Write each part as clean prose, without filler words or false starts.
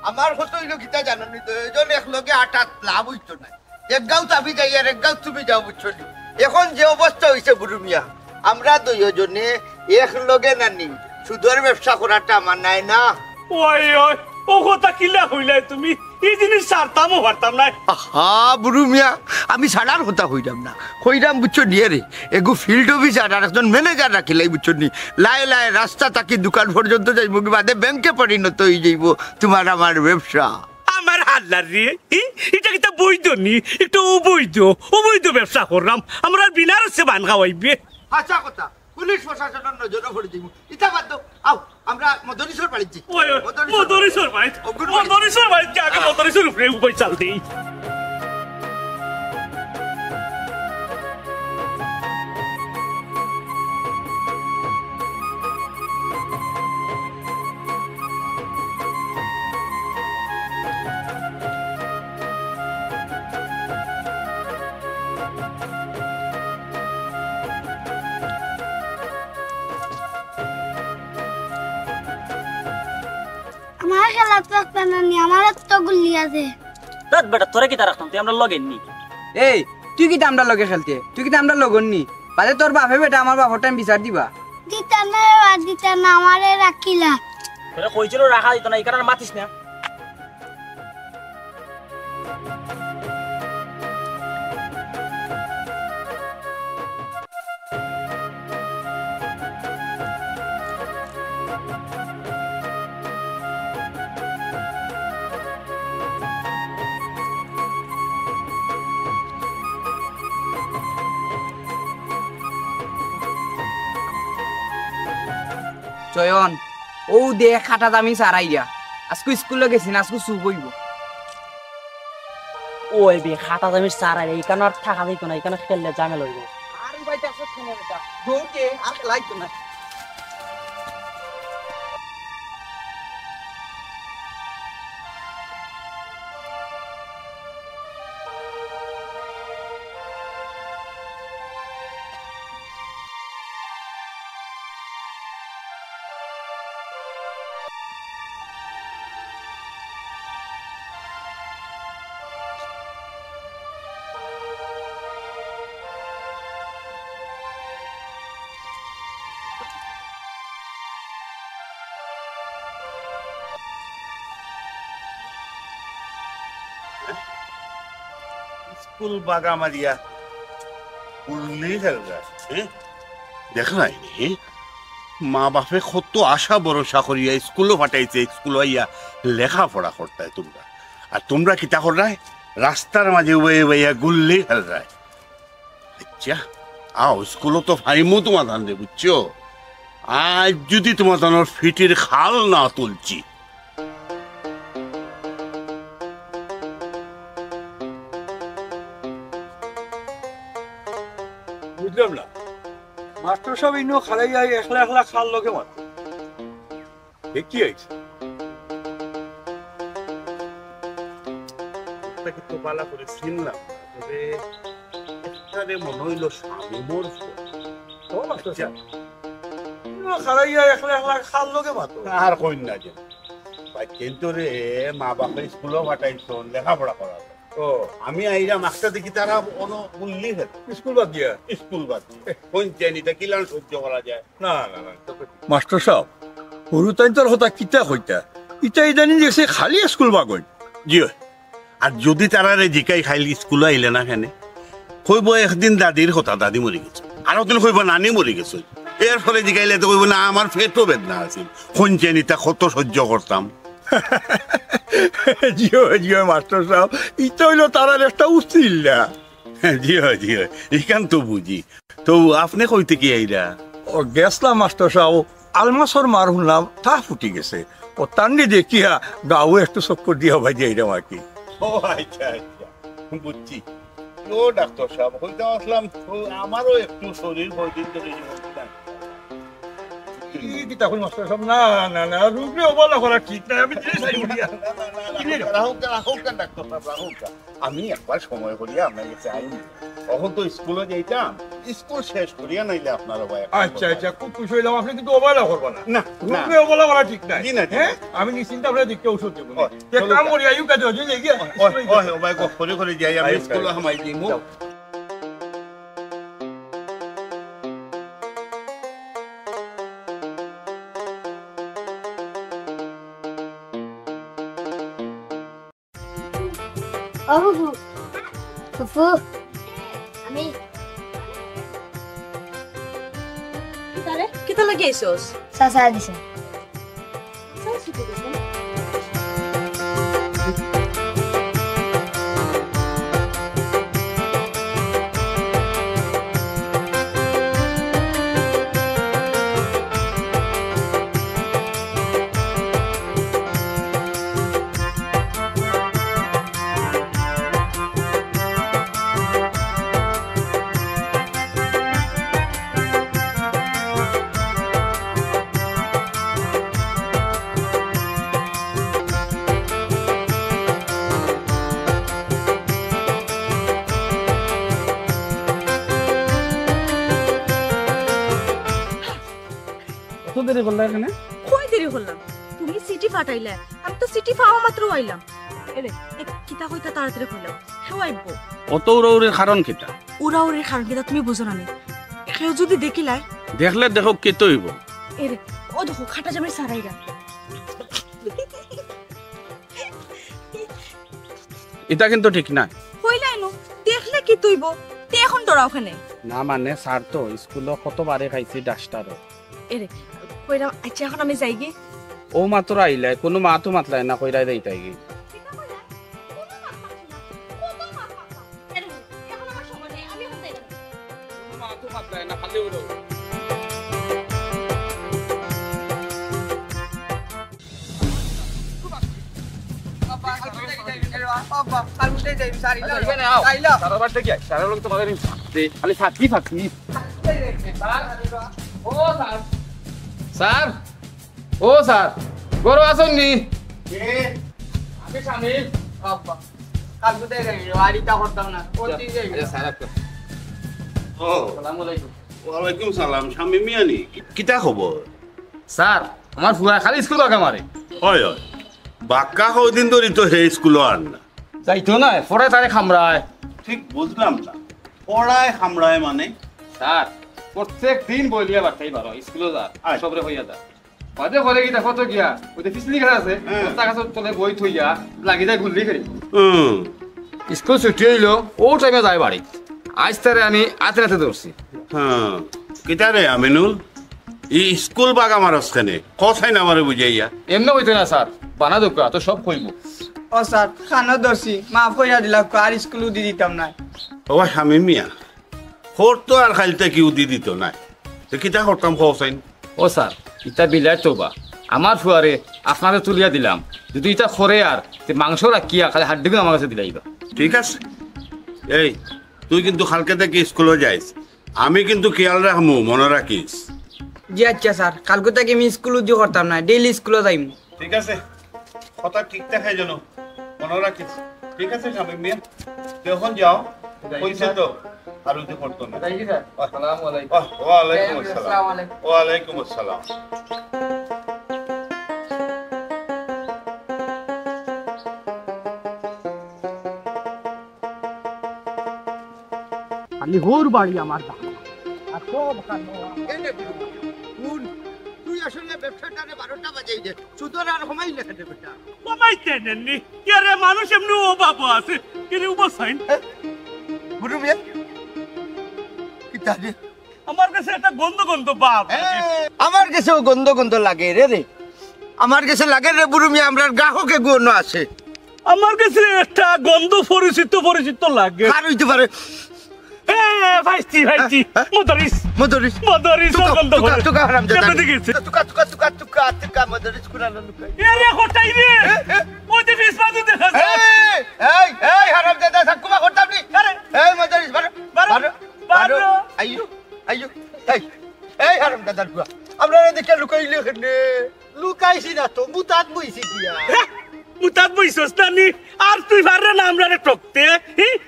আমার কত হইল কিতা জানি তো এজন একলগে আটাত লাভ হইতো না এক গাঁও চাবি যাই আর এক গাঁও তুমি যাও বুঝছো এখন যে অবস্থা হয়েছে বুড়ু মিয়া আমরা দুইজনে একলগে নানি সুদের ব্যবসা করাটা আমার নাই না ওই ওই ও কথা কিলা হইলাই তুমি এই জিনিস ছাড়তামও পারতাম না হা বুড়ু মিয়া আমি ছাড়ার কথা হইলাম না হইলাম বুঝছো নিয়ে রে এগু ফিল্ড অফিসার আর একজন ম্যানেজার রাখিলাই বুঝছো নি লাই লাই রাস্তা তাকি দোকান পর্যন্ত যাইব কি বাদে ব্যাংকে পরিণত হয়ে যাইব তোমার আমার ব্যবসা আমার হাল্লার রে এটা কিতা বৈধ নি একটু অবৈধ ব্যবসা করলাম আমরা বিনা রসে বান খাওয়াইবে আচ্ছা কথা পুলিশ প্রশাসনের নজরে পড়ে যাইব ইটা বাদ দাও আও আমরা মদনীশ্বর বাড়ি যাই মদনীশ্বর বাড়ি আগে মদনীশ্বর উপরে উপায় চাল দেই আমার খেলা তো একটা নানি আমার তো গুলি আছে দাদ বেটা তোরে কি তা রাখতাম তুই আমরা লগেন নি এই তুই কি আমরা লগে খেলতে তুই কি আমরা লগন নি বাদে তোর বাপে বেটা আমার বাপর টাইম বিচার দিবা দিতা না আমারে রাখিলা তোরা কইছিল রাখা দিত না এই কারণে মাতিস না চয়ন ও দে খাটা দামি সারাইয়া আজকে স্কুলে গেছি না আজকে চুপ হইব ওই বে খাতা দামির সারা এই কারণে আর থাকা দিত না এই কারণে খেললে ঝামেলা হইব আরে ভাই দেখছ শুনে এটা দৌড়কে আর লাইতো না স্কুল বাগা মারিয়া উড়লেই খেলগা দেখ নাই মা বাপে কত আশা ভরসা করিয়া স্কুলও ফাটাইছে, স্কুল আইয়া লেখাপড়া করতায় তোমরা, আর তোমরা কিতা করায় রাস্তার মাঝে বয়ে বইয়া গুল্লি খেলরায়। আচ্ছা আও স্কুলও তো ফাইমো তোমার ধান বুঝছো, আজ যদি তোমার ধানোর ফিটির খাল না তুলছি। বুঝলাম না, মাস্টার সব ইনো খালাই যাই একলা একলা খাল লোকে মাত্র কি হয়েছে? তো পালা করে চিনলাম, তবে এখানে মনে হইল স্বামী মোর খালাই যাই একলা একলা খাল লোকে মাত্র আর কন্যা যে কিন্তু রে মা বাপের স্কুলও ফাটাইছো লেখাপড়া করা। ও আমি আইরা মাস্টার দেখি তারা উল্লি স্কুল বাদ দিয়া স্কুল বাদ কোন চেনিটা কিলান সহ্য করা যায় না না না। মাস্টার সাহেব সরু তাই তোর হতা কিতা হইতা ইটা ইদানি দেখছে খালি স্কুল বাগন জি। আর যদি তারা রে জিকাই খাইলি স্কুলে আইলে না কেন কইব একদিন দাদির কথা দাদি মরি গেছে, আর ওদিন কইব নানি মরি গেছে, এর ফলে জিকাইলে তো কইব না আমার পেটও বেদনা আছে, কোন চেনিটা কত সহ্য করতাম। জিও জিও মাস্টার সাহেব ইটা হইলো তারার একটা উচিল না। জি হয় জি হয়, এখান তো বুঝি। তো আপনি কইতে কি আইরা? ও গেছলাম মাস্টার সাহেব, আলমাসর মার শুনলাম তা ফুটি গেছে, ও তান্ডি দেখিয়া গাও একটু চক্কর দিয়া ভাজি আইরাম আর কি। ও আচ্ছা আচ্ছা বুঝছি। ও ডাক্তার সাহেব কইতে আসলাম আমারও একটু শরীর বইদিন ধরে মাস্টার সাহেব না না না রুগী অবলা করা ঠিক না, আমি আমি একবার সময় করিয়া আপনার কাছে আইনি, তখন তো স্কুলে যাইতাম, স্কুল শেষ করিয়া নাইলে আপনার ভাই। আচ্ছা আচ্ছা খুব খুশি হইলাম, আপনি কিন্তু অবহেলা করবো না, না রুগী অবহেলা করা ঠিক না। জি না, হ্যাঁ আমি নিশ্চিন্ত আপনার দিককে ওষুধ দেবো, কাম করি আয়ু কাজ করে করে যাই আমি স্কুলে হামাই দিই। ও ফুফু ফুফু আমি কিতা লাগি আইছস? চাচা দিছে দেরি করলে এখানে? কই দেরি হলাম? তুমি সিটি ফাটাইলে, আমি তো সিটি পাওয়া মাত্র আইলাম। এরে কিতা কইতা তাড়াতাড়ি কইলাম, কেউ আইবো? অত উড়াউড়ির কারণ কিটা? উড়াউড়ির কারণ কিতা তুমি বুঝো না? কেউ যদি দেখিলাই? দেখলে দেখো কেতো হইব। এরে ও দেখো খাটা জামের সারাইরা। এটা কিন্তু ঠিক না। কইলাই নো দেখলে কি তুইব? তে এখন তোরা ওখানে না মানে স্যার তো স্কুলে কতবারে খাইছি ডাস্টারও। এরে কইরা আচ্ছা এখন আমি যাই গে। ও মাত্র আইলাই, কোনো মা তো মাতলাই না, কইরাই দেইতাই গে। স্যার ও স্যার গরু আসুন নি? ওয়ালাইকুম সালাম, স্বামী মিয়ানি কিতা খবর? স্যার আমার ফুয়া খালি স্কুল বাগা মারে। হয় হয়, বাক্কা কদিন ধরে তো হে স্কুলে আন না। যাইতো না পরে তারে খামড়ায়। ঠিক বুঝলাম না, পড়ায় খামড়ায় মানে? স্যার প্রত্যেক দিন বলিয়া বার্তাই বারো স্কুলে যা সবরে হইয়া যা মাঝে ঘরে গিয়ে দেখো তো গিয়া ওই ফিসলি খেলা আছে তার কাছে তোলে বই থইয়া লাগি যায় ঘুরলি খেলি। স্কুল ছুটি হইলো ও টাইমে যায় বাড়ি। আজ তারে আমি আতে রাতে ধরছি। হ্যাঁ কিতা রে আমিনুল, এই স্কুল বাগা মারস কেনে কথাই না আমারে বুঝাইয়া এমনি হইতে না স্যার বানা দোকা তো সব কইব ও স্যার খানো দর্শি মাফ কইরা দিলাম আর স্কুলও দি দিতাম না ও স্বামী মিয়া হোর তো আর খাইতে কেউ দি দিত নাই তো কিতা করতাম খোসাইন ও স্যার ইটা বিলার তো বা আমার ফুয়ারে আপনারে তুলিয়া দিলাম যদি ইটা খরে আর তে মাংস রাখিয়া খালি হাড্ডিগুলো আমার কাছে দিলাইবা ঠিক আছে এই তুই কিন্তু কালকে থেকে স্কুলে যাইস আমি কিন্তু খেয়াল রাখবো মনে রাখিস জি আচ্ছা স্যার কালকে থেকে আমি স্কুলও দি করতাম না ডেইলি স্কুলে যাইম ঠিক আছে কথা ঠিক থাকে যেন মনে রাখিস ঠিক আছে স্বামী মিয়া তখন যাও কইছে তো আর উঠে পড়তো না আসসালামু আলাইকুম ওয়ালাইকুম আসসালাম ওয়ালাইকুম আসসালাম খালি হোর বাড়ি আমার আর সব তুই আসলে ব্যবসাটারে 12টা বাজাই দে সুতর আর সময় লেখা দে বেটা কমাইতে নেননি কে মানুষ এমনি ও বাবু আছে কে উপাসাইন বুড়ো মিয়া কিতা রে আমার কাছে একটা গন্ধ গন্ধ বাপ আমার কাছেও গন্ধ গন্ধ লাগে রে আমার কাছে লাগে রে বুড়ো মিয়া আমরা গ্রাহকে গুণ আছে আমার কাছে একটা গন্ধ পরিচিত পরিচিত লাগে আর হইতে পারে ভাইস্তি মদরিস মদরিস মদরিস গন্ধ তুকা তুকা হারাম জাদা কেমনে দেখেছে তুকা তুকা তুকা তুকা তুকা মদরিস কুনানো লুকাই এরে হটাই রে ওই যে ফিস বাজু দেখা যায় এই হারাম জাদা সাকুমা করতাম নি এই মদরিস বারো বারো বারো আইয়ো আইয়ো এই হারাম জাদা লুকা আমরা দেখে লুকাইলে কেনে লুকাইছি না তো মুতাত বইছি দিয়া মুতাত বইছস নানি আর তুই পারে না আমরা রে টকতে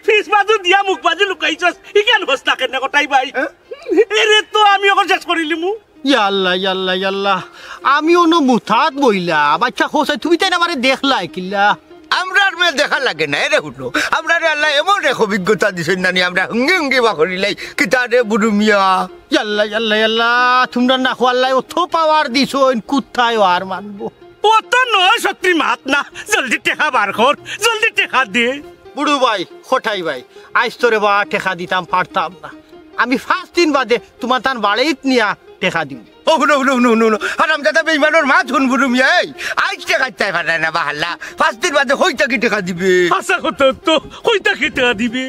ফিস বাজু দিয়া মুখ বাজু লুকাইছস ই কেন হস্তা কেন কটাই ভাই এরে তো আমি ওকে শেষ করিলিমু ইয়াল্লা ইয়াল্লা ইয়াল্লা আমি অন্য মুথাত বইলা বাচ্চা খোসাই তুমি তাই আমারে দেখলাই কিল্লা আমরার মে দেখা লাগে না রে হুটো আমরা আল্লাহ এমন রেখ অভিজ্ঞতা দিছেন নানি আমরা হুঙ্গি হুঙ্গি বা করিলাই কিতা রে বুড়ু মিয়া ইয়াল্লা ইয়াল্লা ইয়াল্লা তোমরা না খোয়াল্লাই অত পাওয়ার দিছইন কুত্তায় আর মানবো ও তো নয় সত্যি মাত না জলদি টেকা বার কর জলদি টেকা দে বুড়ু ভাই খোটাই ভাই আজ তোরে বা টেকা দিতাম পারতাম না আমি 5 দিন বাদে তোমার তান বাড়িত নিয়া টেকা দিম ও হুনো হারাম দাদা বেইমানোর মা ধুন বুড়ু মিয়া এই আইজ টেকা চাই পারে না বাহাল্লা 5 দিন বাদে হইতা কি টেকা দিবে আশা করতে তো হইতা কি টেকা দিবে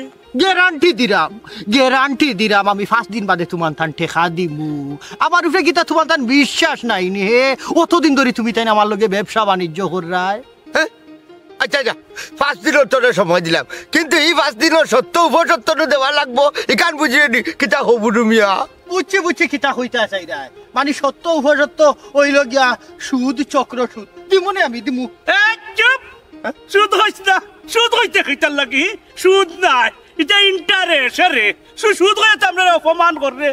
গ্যারান্টি দিরাম আমি 5 দিন বাদে তোমার তান টেকা দিমু আমার উপরে গীতা তোমার তান বিশ্বাস নাই নি হে অতদিন ধরে তুমি তাই আমার লগে ব্যবসা বাণিজ্য কররাই আচ্ছা আচ্ছা 5 দিনের তোরে সময় দিলাম কিন্তু এই 5 দিনের সত্য উপসত্য দেওয়া লাগবো এখান বুঝিয়ে নি কিতা হো বুড়ু মিয়া বুঝছি কিতা হইতা চাই রায় মানে সত্য উপসত্য হইল গিয়া সুদ চক্র সুদ দিমনে আমি দিমু চুপ সুদ হইছ না সুদ হইতে কিতার লাগি সুদ নাই এটা ইন্টারেস্ট রে সুদ হয়ে তো আমরা অপমান করে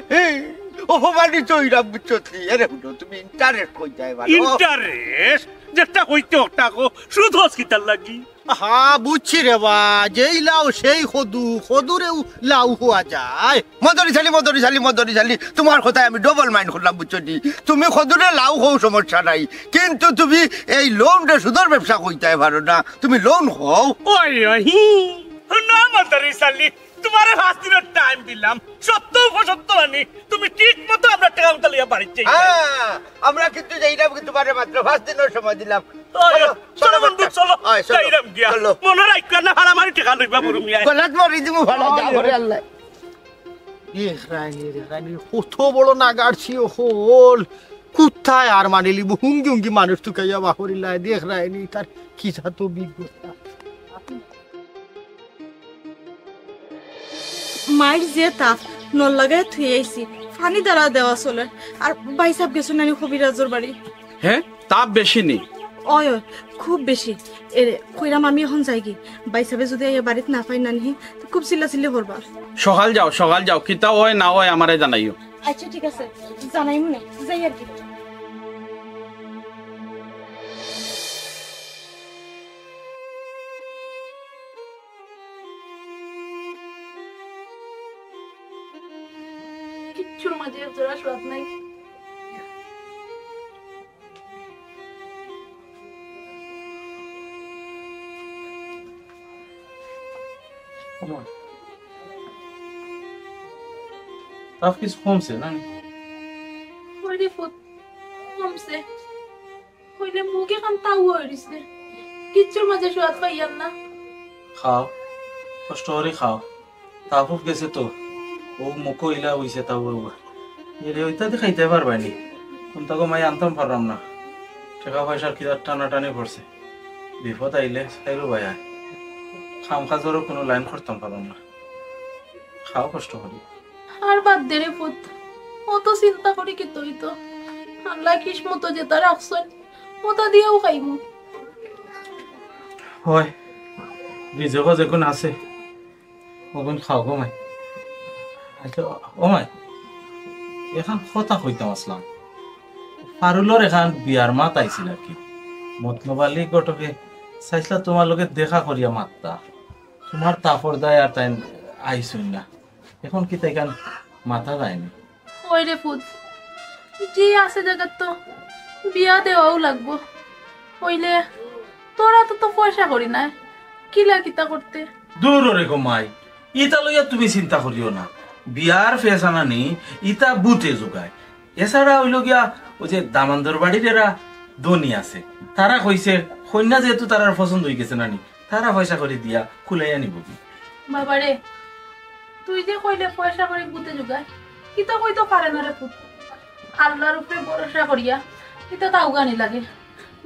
অপমানিত হইরা বুঝছলি আরে হুটো তুমি ইন্টারেস্ট কই যায় ভালো ইন্টারেস্ট যেটা হইতে ওটা কো সুদ হস কিতার লাগি হ্যাঁ বুঝছি রে বা যেই লাউ সেই খদুরেও লাউ হওয়া যায় মদরি শালি তোমার কথায় আমি ডবল মাইন্ড করলাম বুঝছনি তুমি খদুরে লাউ হও সমস্যা নাই কিন্তু তুমি এই লোন রে সুদর ব্যবসা কইতে পারো না তুমি লোন হও ওই না মদরি শালি তোমারে 5 দিনের টাইম দিলাম সত্য উপসত্য আনি তুমি ঠিক মতো আমরা টাকা উঠালিয়া বাড়িতে যাই আমরা কিন্তু যাইরাম কিন্তু পারে মাত্র 5 দিনের সময় দিলাম চলো বন্ধু চলো যাইরাম গিয়া মনে রাখবা না হারামারি টাকা লইবা বুড়ু মিয়া গলাত মারি দিমু ভালো যা করে আল্লাহ রানি কত বড় নাগাড়ছি হল কোথায় আর মানিলি হুঙ্গি মানুষ তো কাইয়া বাহরিলা দেখ রায়নি তার কি তো বিজ্ঞতা মায়ের যে তাপ নল লাগায় থুয়ে আইছি পানি দ্বারা দেওয়া চলে আর ভাই সাহেব গেছো নানি কবিরাজর বাড়ি হ্যাঁ তাপ বেশি নেই অয় খুব বেশি এরে কইরাম আমি এখন যাই কি ভাই সাহেব যদি এই বাড়িতে না পাই নানি তো খুব চিল্লা করবা সকাল যাও কিতা ওই না ওই আমারে জানাইও আচ্ছা ঠিক আছে জানাই মনে যাই আর কি কিচ্ছুর মাঝে জোড়া স্বাদ নাই তাপ কিছু কমছে না ওরে ফুট কমছে হইলে মুখ এখন তাও হইছে কিচ্ছুর মাঝে সোয়াদ পাইয়াম না খাও কষ্ট করে খাও তাও খুব গেছে তো ও মুখ ইলা হইছে তাও এরে ওইটাতে খাইতে পারবানি কোনটাকে মাই আনতাম পারলাম না টাকা পয়সার কি টানাটানি পড়ছে বিপদ আইলে চাইলো ভাইয়া খাম খাজরও কোনো লাইন করতাম পারলাম না খাও কষ্ট করি আর বাদ দে রে পুত অত চিন্তা করি কি তুই তো আল্লাহ কিসমত যেটা রাখছেন ওটা দিয়েও খাইমু হয় রিজেকও যখন আছে ওগুন খাও গো মাই আচ্ছা ও মাই এখন কথা কইতাম আসলাম পারুলর এখন বিয়ার মাত আইছিল আর কি মতলবালি গটকে চাইছিলা তোমার লগে দেখা করিয়া মাততা তোমার তাপর দায় আর তাই আইসুন না এখন কি তাই কান মাথা যায়নি ওই রে পুত যে আছে জায়গা তো বিয়া দেওয়াও লাগবো হইলে তোরা তো পয়সা করি না কিলা কিতা করতে দূর রে গো মাই ইটা লইয়া তুমি চিন্তা করিও না বিয়ার ফেসানা নি ইটা বুতে যোগায় এছাড়া হইল গিয়া ওই যে দামান্দর বাড়ির এরা ধনী আছে তারা কইছে কন্যা যেহেতু তারার পছন্দ হয়ে গেছে নানি তারা পয়সা করে দিয়া খুলাইয়া নিব বাবারে তুই যে কইলে পয়সা করে বুতে যোগায় কিতা কইতো পারে না রে পুত আল্লাহর উপরে ভরসা করিয়া কিতা তাও গানি লাগে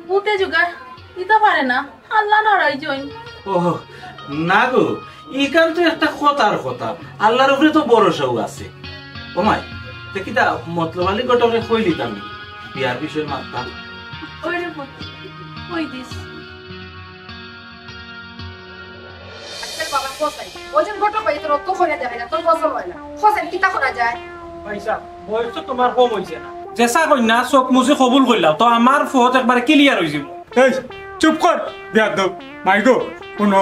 বুতে যোগায় কিতা পারে না আল্লাহ নড়াই জইন ও না গো ইকান তো একটা কথার কথা আল্লাহর উপরে তো ভরসাও আছে ও মাই দেখিতা মতলবালি গটরে কইলি আমি বিয়ার বিষয় মানতাম ওই রে পুত কই দিস বাবা কোসাই ওজন গটো পাই তোর তো করে দেখাই না তোর বছর হয় না কোসাই কিতা করা যায় পয়সা বয়স তো তোমার কম হইছে না জেসা কইনা চোখ মুছে কবুল কইলা তো আমার ফত একবার ক্লিয়ার হই যাব এই চুপ কর বিয়াদব মাই গো কোন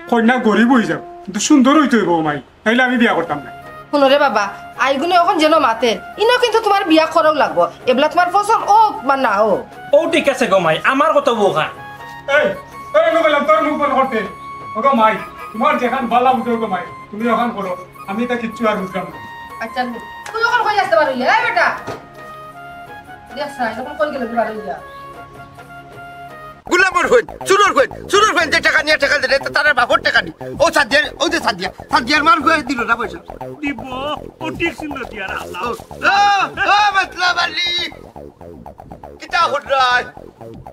কন্যা গরিব হই যাব কিন্তু সুন্দর হইতে হইব মাই নাইলে আমি বিয়া করতাম না শুনো রে বাবা আইগুনে এখন যেন মাতের ইনো কিন্তু তোমার বিয়া করাও লাগবো এবলা তোমার পছন্দ ও বা না ও ঠিক আছে গো মাই আমার কথা বোকা এই এই নগলাম তোর মুখ বন্ধ করতে ওগো মাই তোমার যেখান বালা উঠে গো মাই তুমি ওখান করো আমি তা কিচ্ছু আর বুঝলাম না আচ্ছা তুই ওখান কই আসতে পারলি এই বেটা দেখছ এখন কই গেল পারলি গুলামর হইন চুরর হইন যে টাকা নিয়ে টাকা দিলে তার বাপর টাকা নি ও সাদিয়ার ও যে সাদিয়ার মার হয়ে দিল না পয়সা দিব ও ঠিক সুন্দর দিয়ার আল্লাহ ও মতলব আলী কিতা হড়াই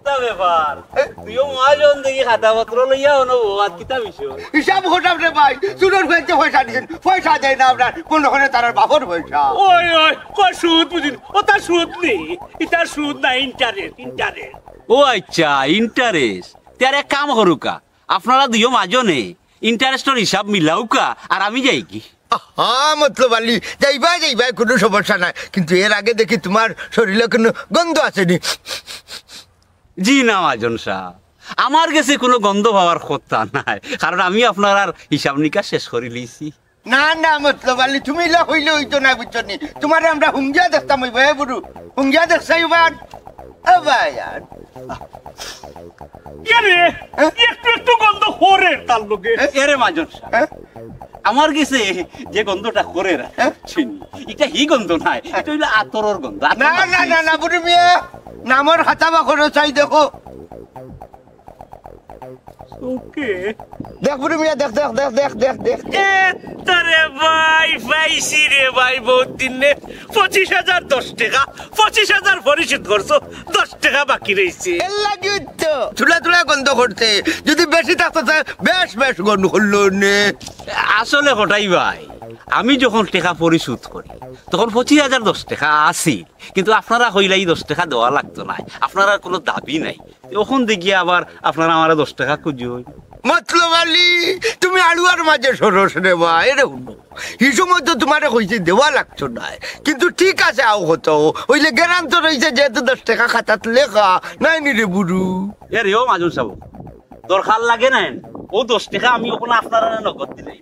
তা ব্যাপার তুইও মহাজন দেখি খাতা পত্র লইয়া হনো বাদ কিতা বিষয় হিসাব হঠাম রে ভাই চুরর হইন যে পয়সা দিছেন পয়সা দেয় না আপনার কোন ওখানে তার বাপর পয়সা ওই ওই কই সুদ বুঝিন ও তার সুদ নেই এটা সুদ না ইন্টারেস্ট ও আচ্ছা ইন্টারেস্ট তার এক কাম করুকা আপনারা দুইও মাজনে ইন্টারেস্টের হিসাব মিলাউকা আর আমি যাই কি হ্যাঁ মতলব আলী যাইবা কোনো সমস্যা নাই কিন্তু এর আগে দেখি তোমার শরীরে কোনো গন্ধ আসেনি জি না মাজন সাহেব আমার কাছে কোনো গন্ধ পাওয়ার কথা নাই কারণ আমি আপনার আর হিসাব নিকাশ শেষ করে লিছি না মতলব আলী তুমি লা হইলে হইতো না বুঝছো নি তোমার আমরা হুঙ্গিয়া দেখতাম ওই ভাই বুড়ু হুঙ্গিয়া দেখছাই বাদ ভাই একটু গন্ধ করে তার লোকে এরে মাজন সাহেব আমার কাছে যে গন্ধটা করে এটা হি গন্ধ নাই এটা হইলো আতরের গন্ধ না বুড়ি মিয়া নামর খাতা বা করে চাই দেখো ওকে দেখ বুড়ি মিয়া দেখ তারে ভাই পাইছি রে ভাই বহুত দিনে 25,000 10 টাকা 25,000 পরিশোধ করছো 10 টাকা বাকি রইছে লাগি তো চুলা গন্ধ করতে যদি বেশি থাকতো বেশ গন্ধ করলো নে আসলে হঠাই ভাই আমি যখন টাকা পরিশোধ করি তখন 25,000 10 টাকা আসি কিন্তু আপনারা হইলাই 10 টাকা দেওয়া লাগতো না আপনারা কোনো দাবি নাই তখন দেখি আবার আপনারা আমার 10 টাকা খুঁজুই মতলব আলী তুমি আলুয়ার মাঝে সরস রে ভাই রে হিসু মধ্যে তোমার কইছে দেওয়া লাগতো না কিন্তু ঠিক আছে আও হতো ওইলে গ্যারান্ত রয়েছে যেহেতু 10 টাকা খাতাত লেখা নাই নি রে বুড়ু এর ও মাজুন সাহেব দরকার লাগে না ও 10 টাকা আমি ওখানে আপনারা নগদ দিলাই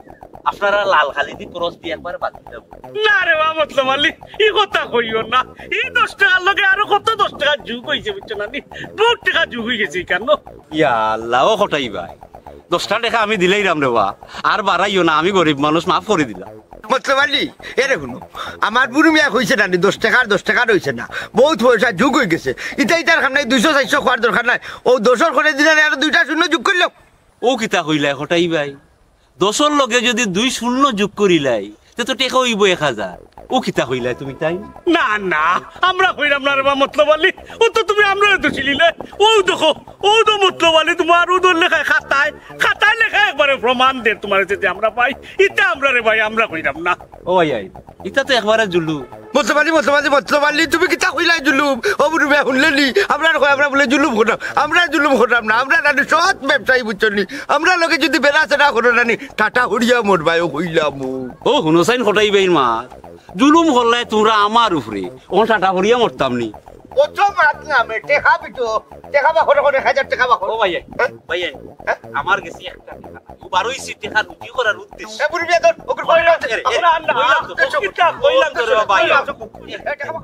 আপনারা লাল খালি দি ক্রস দিয়ে একবার বাদ দিলাম না রে বাবা মতলব আলী এই কথা কইও না এই 10 টাকার লগে আরো কত 10 টাকা যুগ হইছে বুঝছো না নি 2 টাকা যুগ হই গেছে কেন ইয়া আল্লাহ ও হঠাই ভাই 10 টাকা আমি দিলেই রাম রে বা আর বাড়াইও না আমি গরিব মানুষ মাফ করে দিলাম মতলব আলি এরে শুনো আমার বুড়ি মিয়া হয়েছে না 10 টাকার হয়েছে না বহুত পয়সা যোগ হয়ে গেছে ইটার খান নাই 200-400 খোয়ার দরকার নাই ও 10 করে দিলে আর 2টা শূন্য যোগ করলো ও কিতা কইলাই হঠাই ভাই 10-এর লগে যদি 2 শূন্য যোগ করিলাই তে তো টেকা হইব 1000 ও কিতা কইলাই তুমি তাই না না আমরা কইরাম না রে বা মতলব আলী ও তো তুমি আমরা তো ছিলিলে ও দেখো ও তো মতলব আলী তোমার ও দল লেখা খাতায় লেখা একবারে প্রমাণ দে তোমার যেতে আমরা পাই ইটা আমরা রে ভাই আমরা কইরাম না ও ভাই ইটা তো একবারে জুলু মতলব আলী তুমি কিতা কইলাই জুলুম ও বুড়ি মিয়া শুনলেনি আমরা বলে জুলুম করতাম আমরা জুলুম করতাম না আমরা নানি সৎ ব্যবসায়ী বুঝছনি আমরা লোকে যদি বেড়াচেরা করো নানি টাটা হরিয়া মোর ভাই ও কইলাম ও হুনসাইন হঠাই ভাই মা জুলুম করলে তোমরা আমার উপরে ও টাটা ভরিয়া মরতাম নি কত মাত না মে টেকা বিটো টেকা বা করে 1000 টাকা বা ও ভাই আমার গেছি একটা টাকা ও 12 টাকা রুটি করার উদ্দেশ্য এ বুড়ি মিয়া তোর ওকে কইলাম না কিটা কইলাম তো রে ভাই টাকা বা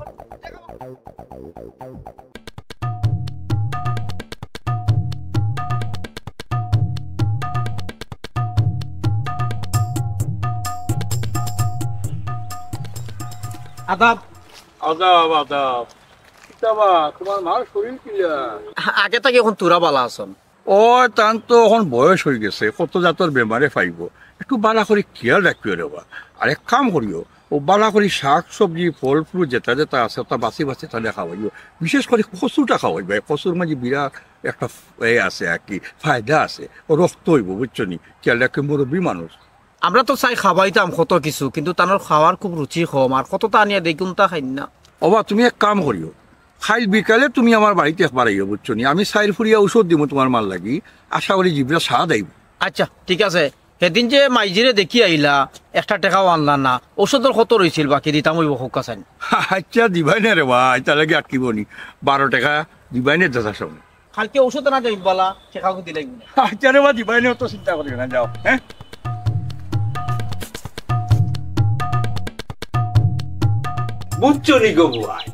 আদাব আদাব আদাব কিতাবা তোমার মার শরীর কিলা আগে থেকে এখন তোরা বালা আছন ও তান তো এখন বয়স হয়ে গেছে কত জাতর বেমারে পাইব একটু বালা করে খেয়াল রাখিও রেবা আর এক কাম করিও ও বালা করে শাক সবজি ফল ফ্রুট যেটা আছে ওটা বাছি তাহলে খাওয়াইও বিশেষ করে কচুটা খাওয়াইবা কচুর মাঝে বিরাট একটা আছে আর কি ফায়দা আছে ও রক্ত হইব বুঝছো নি খেয়াল রাখে মুরব্বী মানুষ আমরা তো চাই খাবাইতাম কত কিছু কিন্তু তানোর খাওয়ার খুব রুচি কম আর কতটা আনিয়া দেখুন তা খাই না ওবা তুমি এক কাম করিও খাইল বিকালে তুমি আমার বাড়িতে একবার আইও বুঝছো নি আমি সাইর ফুরিয়া ঔষধ দিব তোমার মাল লাগি আশা করি জিবরা স্বাদ আইব আচ্ছা ঠিক আছে সেদিন যে মাইজিরে দেখি আহিলা 1 টাকাও আনলা না ঔষধের কত রয়েছিল বাকি দিতাম ওই হোকা চাই আচ্ছা দিবাই না রে ভাই তার লাগে আটকিব নি 12 টাকা দিবাই না দাদা সঙ্গে কালকে ঔষধ না যাই বলা টাকাও দিলাই আচ্ছা রে বা দিবাই না তো চিন্তা করিও না যাও হ্যাঁ বুঝছো নি গো বুয়াই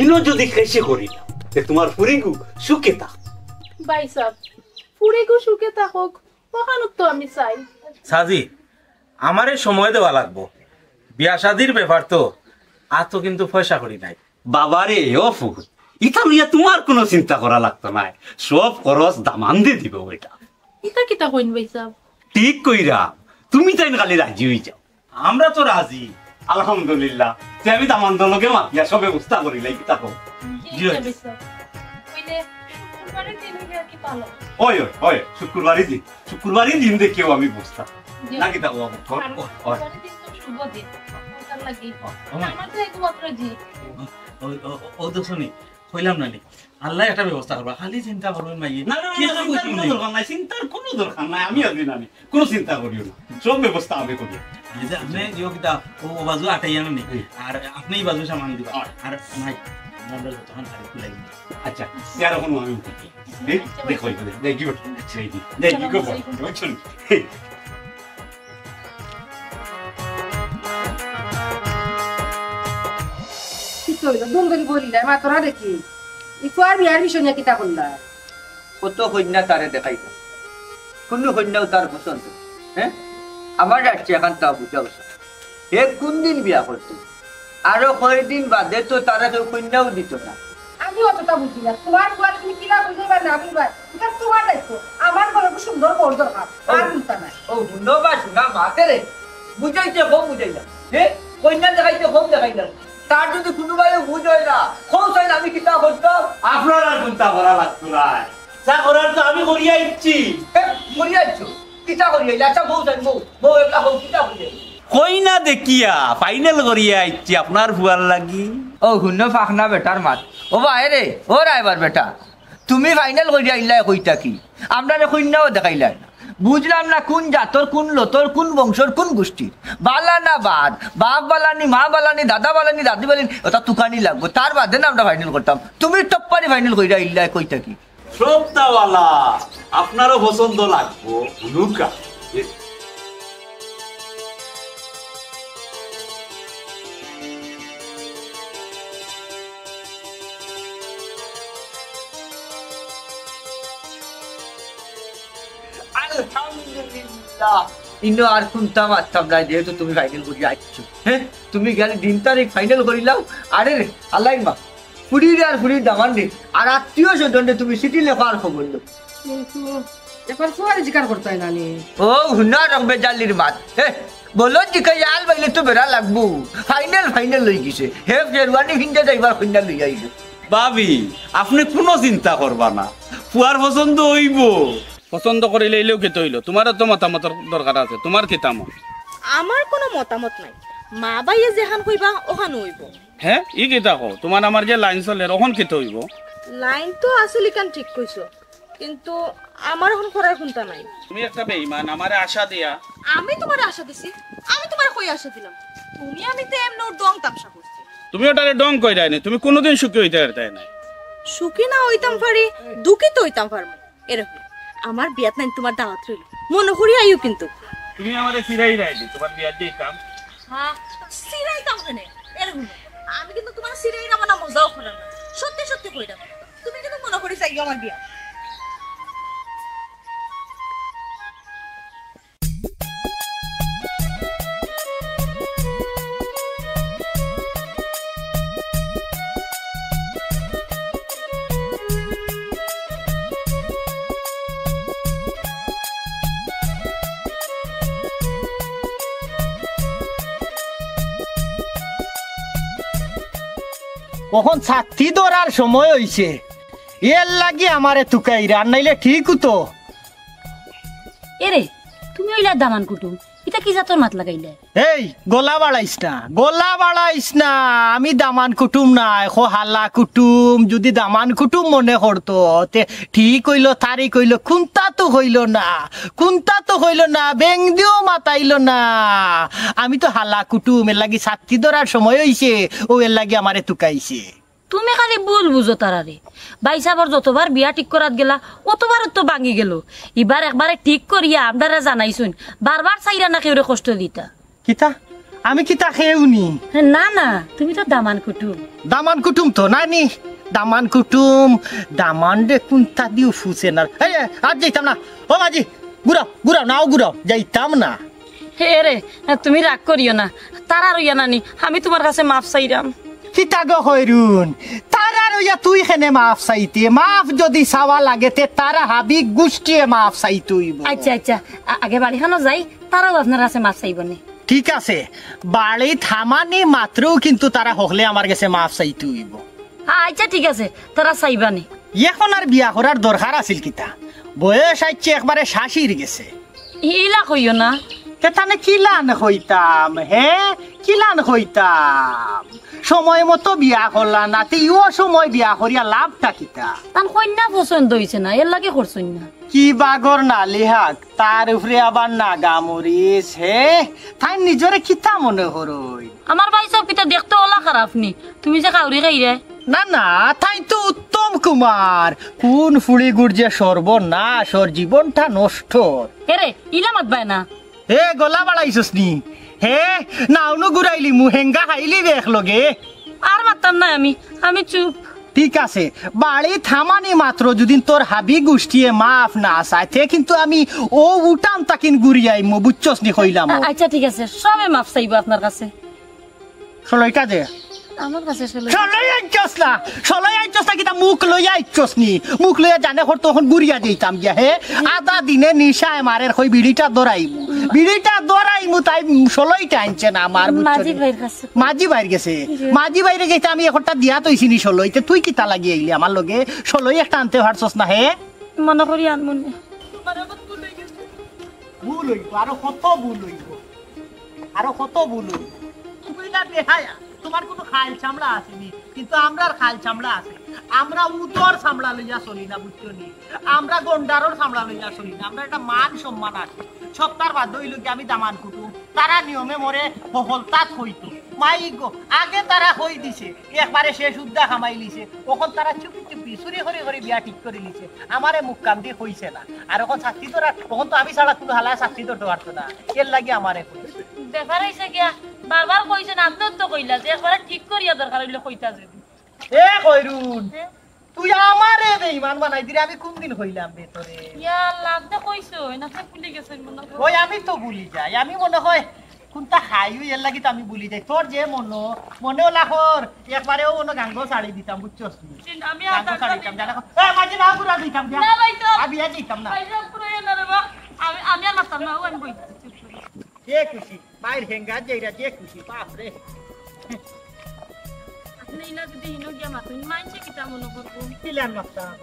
ইনো যদি খেসে করি না তোমার ফুরিগু সুখে থাক ভাই সাহেব ফুরিগু সুখে থাকুক ওখানে তো আমি চাই সাজি আমারে সময় দেওয়া লাগবো বিয়া শাদির ব্যাপার তো আর তো কিন্তু পয়সা করি নাই বাবারে ও ফুক ইটা লইয়া তোমার কোনো চিন্তা করা লাগতো না সব খরচ দামান দিয়ে দিব ওইটা ইটা কিতা কইন ভাই সাহেব ঠিক কইরা তুমি তাই খালি রাজি হয়ে যাও আমরা তো রাজি আলহামদুলিল্লাহ যে আমি দামান দলকে মাতিয়া সব ব্যবস্থা করিলাই কিতা কো ওই শুক্রবারই দিন দেখিও আমি বুঝতাম না কিতা কো ও তো শুনি কইলাম না নি আল্লাহ একটা ব্যবস্থা করবা খালি চিন্তা করবেন মাইয়ে চিন্তার কোনো দরকার নাই আমি আছি না কোনো চিন্তা করিও না সব ব্যবস্থা আমি করি আপনি জিও কিতা ও বাজু আটাইয়া নি আর আপনি বাজু সামান দিবা আর নাই আমরা তখন খালি খুলাই আচ্ছা ইয়ার এখন আমি দেখো দেখি দেখি গো বুঝছেন দুমদুরি বলি না মা তোরা দেখি ইফার বিয়ার বিষয় নিয়ে কিতা করলা কত কন্যা তারে দেখাইতাম কোন কন্যাও তার পছন্দ হ্যাঁ আমার যাচ্ছে এখন তা বুঝা বসা হে কোন দিন বিয়া করতো আরো কয়েকদিন বাদে তো তারা কেউ কন্যাও দিত না আমি অতটা বুঝি না তোমার ঘর তুমি কিনা বুঝে বা না বুঝবা এটা তোমার দায়িত্ব আমার ঘরে খুব সুন্দর বড় দরকার আর বুঝতা না ও ধন্যবাদ না মাতে রে বুঝাইছে কম বুঝাইলাম হে কন্যা দেখাইতে কম দেখাইলাম তার যদি কোনোবাই বুঝ হয় না কম চাই না আমি কিতা করতাম আপনার আর চিন্তা করা লাগতো না যা করার তো আমি করিয়া ইচ্ছি করিয়া ইচ্ছো কিতা করিয়া আচ্ছা বউ চাই বউ একটা বউ কিতা করিয়া কই না দেখিয়া ফাইনাল করিয়া ইচ্ছি আপনার ফুয়ার লাগি ও হুন্ন ফাখনা বেটার মাত ও ভাই রে ও রাইবার বেটা তুমি ফাইনাল করিয়া ইল্লাই কইতা কি আমরা কন্যাও দেখাইলাই না বুঝলাম না কোন জাতর কোন লতর কোন বংশর কোন গোষ্ঠীর বালা না বাদ বাপ বালানি মা বালানি দাদা বালানি দাদি বালানি ওটা তুকানি লাগবো তার বাদে না আমরা ফাইনাল করতাম তুমি টপ্পারি ফাইনাল কইরা ইল্লাই কইতা কি সবটাওয়ালা আপনারও পছন্দ লাগবো লুকা আলহামদুলিল্লাহ ইনো আর কোনটা মারতাম না, যেহেতু তুমি ফাইনাল করি আসছো। হ্যাঁ, তুমি গেলে দিন তারিখ ফাইনাল করিলাও। আরে রে আল্লাহ মা, ফুড়ির আর ফুড়ির দামান দে, আর আত্মীয় স্বজনে তুমি সিটি লেখার খবর লো। কিন্তু এখন ফুয়ারে জিকার করতে হয় না নি। ও হুনা রকমে জালির মাত। হ্যাঁ বলো জিকাই আল বাইলে তো বেড়া লাগবো। ফাইনাল লই গেছে, হে ফেরওয়ানি হিন্দে যাইবার ফাইনাল লই আইলো। ভাবি আপনি কোনো চিন্তা করবা না, ফুয়ার পছন্দ হইব। পছন্দ করিলে এলেও খেতে হইলো, তোমারও তো মতামতের দরকার আছে। তোমার খেতাম আমার কোনো মতামত নাই, মা বাইয়ে যেখান কইবা ওখান হইব। হ্যাঁ ই কেতা কো, তোমার আমার যে লাইন চলে ওখান খেতে হইব। লাইন তো আসলে কান ঠিক কইছো, কিন্তু আমার এখন করার কোনটা নাই। তুমি একটা বেঈমান, আমারে আশা দিয়া। আমি তোমারে আশা দিছি? আমি তোমারে কই আশা দিলাম? তুমি আমি তো এমন ডং তামসা করছি। তুমি ওটারে ডং কই রাইনি, তুমি কোনোদিন সুখী হইতে পারতে নাই। সুখী না হইতাম পারি, দুঃখী তো হইতাম পারবো। এরকম আমার বিয়াত নাই তোমার দাওয়াত রইল, মনে করি আইও কিন্তু। তুমি আমারে ফিরাই রাইনি, তোমার বিয়া দিতাম। হ্যাঁ সিরাইতাম কেন? এরকম আমি কিন্তু তোমার সিরাই না মানে মজাও করলাম না, সত্যি সত্যি কইরাম। তুমি কিন্তু মনে করি চাইও আমার বিয়া। কখন ছাত্রী ধরার সময় হইছে, এর লাগি আমারে তুকাইরা, আর নাইলে ঠিক হতো। এরে তুমি ওইলা দামান কুটুম, এটা কি জাতর মাত লাগাইলে? এই গলা বাড়াইস না, আমি দামান কুটুম নাই, হাল্লা কুটুম। যদি দামান কুটুম মনে করতো তে ঠিক হইল, তারিখ হইল, কোনটা তো হইল না, বেং দিও মাতাইল না। আমি তো হাল্লা কুটুম, এর লাগি ছাত্রী ধরার সময় হইছে, ও এর লাগি আমারে তুকাইছে। তুমি খালি ভুল বুঝো তারারে। বাইসাবর যতবার বিয়া ঠিক করাত গেলা অতবার তো ভাঙি গেল, এবার একবারে ঠিক করিয়া আপনারা জানাইছুন, বারবার চাইরা না কেউরে কষ্ট দিতা। কিতা আমি কিতা খেউনি? না না, তুমি তো দামান কুটুম তো নানি, দামান কুটুম, দামান দে কোনটা দিও ফুসে না। এই আজ যাইতাম না, ও মাজি ঘুরাও যাইতাম না। হে রে তুমি রাগ করিও না, তারা রইয়া নানি, আমি তোমার কাছে মাফ চাইরাম। কিতা গো হইরুন, তারা রইয়া তুই খেনে মাফ চাইতে, মাফ যদি চাওয়া লাগে তে তারা হাবি গোষ্ঠীয়ে মাফ চাইতইব। আচ্ছা আগে বাড়িখানো যাই, তারাও আপনার কাছে মাফ চাইব নি। ঠিক আছে, বাড়ি থামানি মাত্রও কিন্তু তারা হকলে আমার কাছে মাফ চাইতইব। আচ্ছা ঠিক আছে, তারা চাইবানি। এখন আর বিয়া করার দরকার আছিল কিতা? বয়স আইছে একবারে শাশির গেছে। ইলা কইও না, কেতানে কিলান হইতাম, সময় মতো বিয়া করলা না, ইও সময় বিয়া করিয়া লাভটা কিতা? তান কন্যা পছন্দ হইছে না, এর লাগে করছই না। কি বাগর না লিহাক, তার উপরে আবার নাগা মরিস। হে তাই নিজরে কিতা মনে হরই? আমার ভাই সব কিতা দেখতে ওলা খারাপ নি, তুমি যে কাউরি খাইরে। না তাই তো উত্তম কুমার, কোন ফুড়ি গুড় যে সর্বনাশ, ওর জীবনটা নষ্ট। রে ইলা মাত বাই না, হে গলা বাড়াইছস নি? হে নাউনো ঘুরাইলি, মুহেঙ্গা খাইলি বেখ লগে। আর মারতাম না আমি চুপ। ঠিক আছে, বাড়ি থামানি মাত্র যদি তোর হাবি গোষ্ঠীয়ে মাফ না চাইতে, কিন্তু আমি ও উঠান তাকিন ঘুরিয়াই মো, বুঝছস নি কইলাম। আচ্ছা ঠিক আছে, সবে মাফ চাইব আপনার কাছে। সলইটা দে আমার কাছে। সলই আইছস না কিতা মুখ লইয়া আইছস নি? মুখ লইয়া জানে হর তখন ঘুরিয়া দিতাম গিয়া। হে আধা দিনে নিশায় মারের কই বিড়িটা দরাইমু, তাই সলইটা আনছে না আমার। মাঝি বাইর গেছে, মাঝি বাইরে গেছে, আমি এখনটা দিয়া তৈছি নি সলইতে। তুই কিতা লাগি আইলি আমার লগে? সলই একটা আনতে পারছস না? হে মনে করি আনমন ভুল হইব, আরো কত ভুল হইব। তুমি না দেখায়া তোমার কোনো খাল চামড়া আসেনি, কিন্তু আমরার খাল চামড়া আছে। আমরা উদর চামড়া লইয়া চলি না, বুঝছো নি? আমরা গন্ডারর চামড়া লইয়া চলি না। আমরা একটা মান সম্মান আছে। সপ্তাহ বাদ হইল কি আমি দামান কুটুম, তারা নিয়মে মরে সফলতা হইতো। মাই গো আগে তারা হই দিছে, একবারে শেষ উদ্যা খামাই লিছে। তখন তারা চুপি চুরি করে বিয়া ঠিক করে লিছে। আমারে মুখ কাম দিয়ে হইছে না। আর এখন শাস্তি তোরা, তখন তো আমি ছাড়া কোনো হালায় শাস্তি ধরতে পারতো না। এর লাগে আমারে ব্যাপার হইছে গিয়া, বারবার কইছেন, আপনিও তো কইলা যে একবারে ঠিক করিয়া দরকার হইলে কইতা যদি। এ কইরুন, তুই আমারে বেঈমান বানাই দিরে আমি কোন দিন হইলাম রে তোরে ইয়া লাভটা কইছো না সে ভুলে গেছেন মনে হয় ওই আমি তো ভুলি যাই আমি মনে হয় কোনটা খাইও এর লাগি তো আমি ভুলি যাই তোর যে মনেও লাখর একবারেও মনে গাঙ্গ শাড়ি দিতাম বুঝছস আমি গাঙ্গ শাড়ি দিতাম জানা এ মাঝে না পুরা দিতাম না ভাই তো আমি আর দিতাম না ভাই সব পুরো না রে বা আমি আর মারতাম না আমি বই যে খুশি মায়ের হেঙ্গা যেইরা যে খুশি বাপ রে আপনি না যদি হিনো গিয়া মাতুন মাইছে কিটা মনে করবো কিলান মারতাম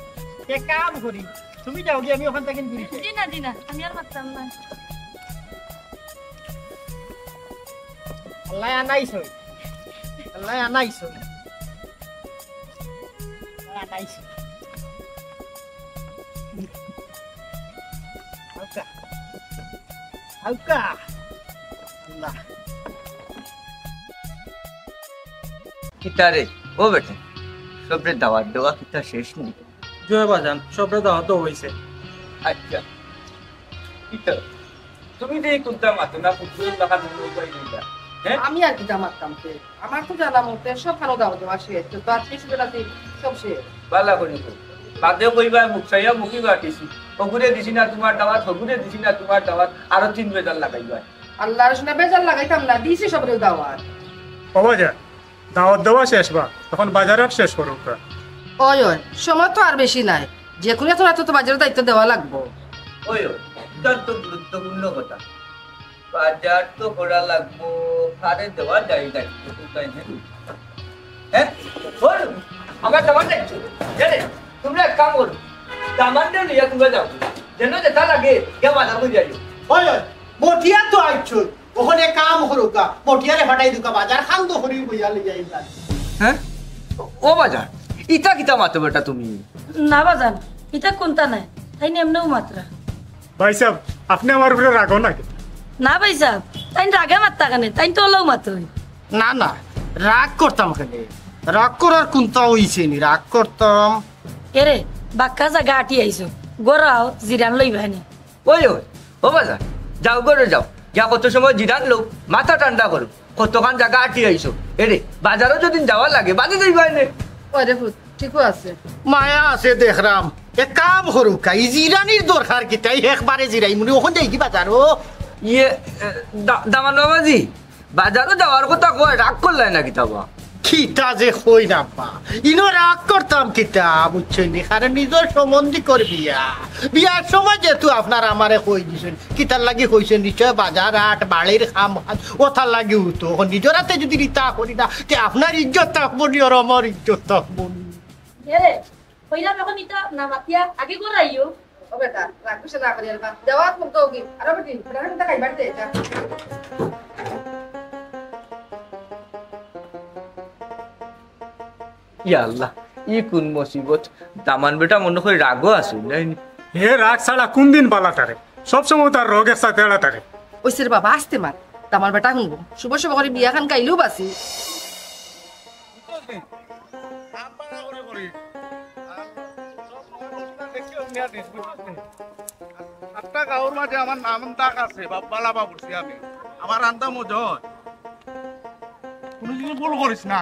কে কাম করি তুমি যাও গিয়ে আমি ওখান থেকে ঘুরি জি না আমি আর মারতাম না আল্লাহ আনাইছো আল্লাহ আনাইছো আনাইছো আলকা আলকা আল্লাহ কিতা রে ও বেটা সবরে দাওয়াত দেওয়া কিতা শেষ নেই জয় বাজান সবরে দাওয়াত হইছে আচ্ছা কিতা তুমি যে কোনটা মাতো না পুতুল লাগান উপায় নিলা আমি আর কি জামাতাম আমার তো জানা মতে সব খানো দাও দেওয়া শেষ তো আর কিছু বেলাতে সব শেষ বালা করি তো বাদে কইবা মুখ চাইয়া মুখি বাটিছি ওগুরে দিছি না তোমার দাওয়াত ওগুরে দিছি না তোমার দাওয়াত আরো 3 বেজাল লাগাইবা আল্লাহর শুনে বেজাল লাগাইতাম না দিছি সবরে দাওয়াত বাবা যা দাওয়াত দেওয়া শেষ বা তখন বাজার আর শেষ করো ওই সময় তো আর বেশি নাই যে কোনো তোরা তো বাজারের দায়িত্ব দেওয়া লাগবো ওই অত্যন্ত গুরুত্বপূর্ণ কথা বাজার তো করা লাগবো খারে দেওয়া যায় দায়িত্ব কোথায় নেই হ্যাঁ বল আমার দামান দায়িত্ব জানে তোমরা এক কাম করো দামান দিয়ে নিয়ে তোমরা যাও যেন যেটা লাগে কে বাজার করে যাইও ওই মটিয়া তো আইছো ওখানে কাম করুকা মটিয়ারে ফাটাই দুকা বাজার খান তো করি বইয়া লই যাই হ্যাঁ ও বাজার ইটা কিতা মাতো বেটা তুমি না বাজান এটা কোনটা নাই তাই এমনিও মাত্রা ভাই সাহেব আপনি আমার উপরে রাগো নাকি না ভাই সাহেব তাই রাগে মারতা কেন তাই তো হলেও মাত্র না না রাগ করতাম কেনে রাগ করার কোনটা হইছে নি রাগ করতাম এরে বাক্কা জায়গা আটি আইছো গোরাও জিরান লই ভাইনি ওই ও বাজার যাও করে যাও যা কত সময় জিরান লোক মাথা ঠান্ডা করো কতখান জায়গা আটি আইছো এরে বাজারও যদি যাওয়া লাগে বাজে যাই বাইনে ওই রে ফুট ঠিকও আছে মায়া আছে দেখরাম এক কাম করুকা ই জিরানির দরকার কি তাই একবারে জিরাই মুনি ওখান যাই কি বাজার ও ইয়ে দামান বাবাজি বাজারও যাওয়ার কথা কয় রাগ করলাই না কিতাবা কিতা যে কই না পা ইনো রাগ করতাম কিতা বুঝছেন কারণ নিজের সম্বন্ধী কর বিয়ার সময় যেহেতু আপনার আমারে কই দিছেন কিতার লাগি কইছেন নিশ্চয় বাজার হাট বাড়ির খাম ওথার লাগি হতো নিজের হাতে যদি রিতা করি না তে আপনার ইজ্জত থাকবো নি আর আমার ইজ্জত থাকবো নি এরে কইলাম এখন ইটা না মাতিয়া আগে গোরাইও ও বেটা রাগ কিছু না করি আলবা দাওয়াত মুখ দাও কি আরো বেটি বেটা খাইবার দে এটা ইয়া আল্লাহ ই কোন মুসিবত দামান বেটা মনে হয় রাগও আছে নাই হে রাগ ছাড়া কোন দিন বালাটারে সবসময় তার রোগের সাথে এড়াটারে ওইসে বাবা আসতে মার আমার বেটা শুনবো শুভ শুভ করে বিয়া খান কাইলেও বাসি একটা গাঁৱৰ মাঝে আমার নাম ডাক আছে বালা বাবুরছি আমি আমার আন্দা মজয় কোনো জিনিস ভুল করিস না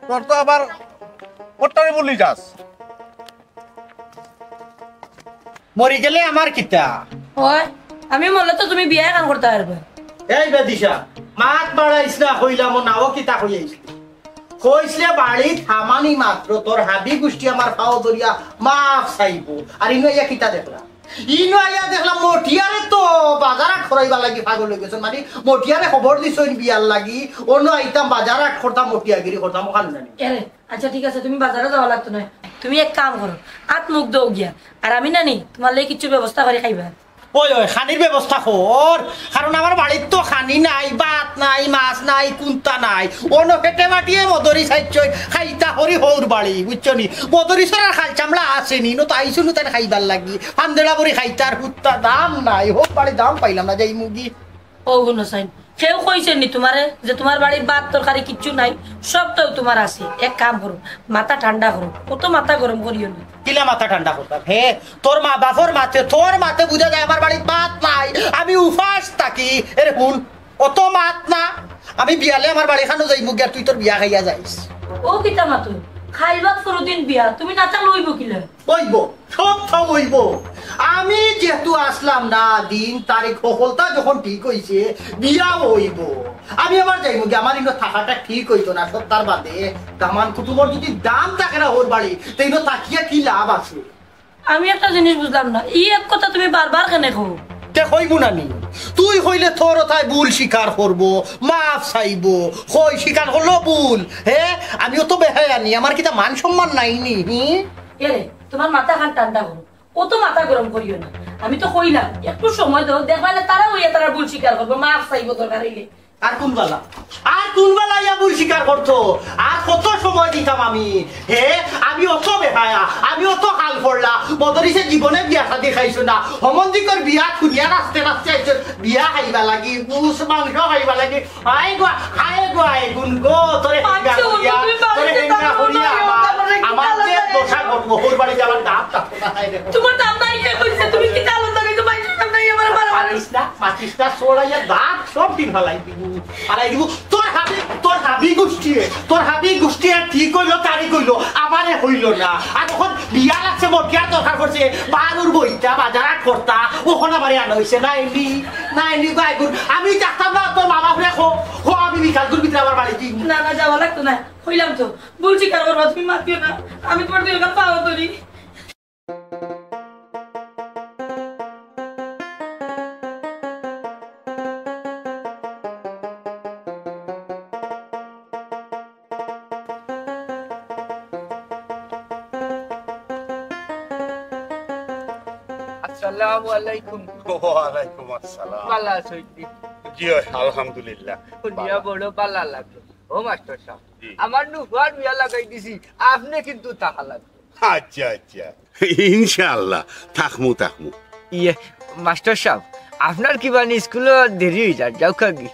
তোর তো আবার কটারে বলি যাস মরি গেলে আমার কিতা ওই আমি মনে তো তুমি বিয়া কাম করতে পারবে এই বেদিশা মাত বাড়াইছ না কইলাম নাও কিতা কইয়াইছ কইছলে বাড়ি থামানি মাত্র তোর হাবি গোষ্ঠী আমার পাও দরিয়া মাফ চাইব আর ইনো ইয়া কিতা দেখলা ইনো আয়া দেখলাম মটিয়ারে তো বাজারাত খরাইবা লাগি পাগল হয়ে গেছে মানে মটিয়ারে খবর দিছ বিয়ার লাগি অন্য আইতাম বাজারাত করতাম মটিয়াগিরি করতাম ওখান জানি এরে আচ্ছা ঠিক আছে তুমি বাজারে যাওয়া লাগতো না তুমি এক কাম করো আত মুখ দাও গিয়া আর আমি নানি তোমার লাগে কিছু ব্যবস্থা করে খাইবা ওই ওই খানির ব্যবস্থা কর কারণ আমার বাড়ির তো খানি নাই ভাত নাই মাছ নাই কুন্তা নাই অন্য পেটে মাটিয়ে মদরি সাইচই খাইতা হরি হৌর বাড়ি বুঝছো নি মদরি সরার খাল চামড়া আসেনি নো তাই শুনু তাই খাইবার লাগি পান্দেলা বড়ি খাইতার কুত্তা দাম নাই হোক বাড়ি দাম পাইলাম না যাই মুগি ও গুণ সাইন কেউ কইছে নি তোমারে যে তোমার বাড়ির ভাত তরকারি কিচ্ছু নাই সব তো তোমার আছে এক কাম করো মাথা ঠান্ডা করো কত মাথা গরম করিও না কিলা মাথা ঠান্ডা করতাম হে তোর মা বাপর মাথে বুঝা যায় আমার বাড়ির ভাত নাই আমি উপাস থাকি এরে হুন অত মাত না আমি বিয়ালে আমার বাড়ি খানো যাই মুগি আর তুই তোর বিয়া খাইয়া যাইস ও কিতা মাতো খাইবাত করদিন বিয়া তুমি না চাল হইব কিলে হইব সব সব হইব আমি যেহেতু আসলাম না দিন তারিখ সকলটা যখন ঠিক হইছে বিয়াও হইব আমি আবার যাইব কি আমার ইনো থাকাটা ঠিক হইতো না সত্তার বাদে দামান কুটুমর যদি দাম থাকে না ওর বাড়ি তো ইনো তাকিয়া কি লাভ আছে আমি একটা জিনিস বুঝলাম না এই এক কথা তুমি বারবার কেন কও তে হইব না নি তুই হইলে তোর তাই ভুল স্বীকার করবো মাফ চাইব কই স্বীকার করলো ভুল হ্যাঁ আমিও তো বেহাই আনি আমার কিটা মান সম্মান নাইনি এরে তোমার মাথা খান ঠান্ডা করো কত মাথা গরম করিও না আমি তো কইলাম একটু সময় দাও দেখবালে তারা হইয়া তারা ভুল স্বীকার করবো মাফ চাইব দরকার হইলে আর কোন বেলা ইয়া ভুল স্বীকার করতো আর কত সময় দিতাম আমি হে আমি অত বেহায়া আমি অত হাল পড়লা বদরিছে জীবনে বিয়া শাদি খাইছো না সমন্দিকর বিয়া খুনিয়া রাস্তে রাস্তে আইছো বিয়া খাইবা লাগি পুষ মাংস খাইবা লাগি আই গো আই গুন গো তোরে হেঙ্গা করিয়া আমার যে দশা করবো ওর বাড়ি যাবার দাম থাকতো না তোমার দাম নাই কে কইছে তুমি কি কালো লাগে তো বাইরে দাম নাই আমার মাটিসটা সোড়াইয়া দাঁত সব দিন ফেলাই দিব আলাই দিব তোর হাবি গোষ্ঠী ঠিক হইলো তারি কইলো আমারে হইল না আর তখন বিয়া লাগছে মোর কিয়া দরকার করছে বারুর বইটা বাজার করতা ওখানে আমার আনা হয়েছে না এমনি গাইগুন আমি চাকতাম না তোর মামা ঘুরে খো আমি বিকালগুর ভিতরে আমার বাড়ি দিই না যাওয়া লাগতো না হইলাম তো বলছি কারবার তুমি মাতিও না আমি তোমার দিল কাল পাওয়া করি আসসালামু আলাইকুম ওয়া আলাইকুম আসসালাম ভালো আছো জি আলহামদুলিল্লাহ শুনিয়া বড় ভালো লাগলো ও মাস্টার সাহেব আমার নুয়ার বিয়া লাগাই দিছি আপনি কিন্তু তাহা লাগবে আচ্ছা ইনশাআল্লাহ থাকমু ইয়ে মাস্টার সাহেব আপনার কি বানি স্কুলে দেরি হয়ে যায় যাও কাগি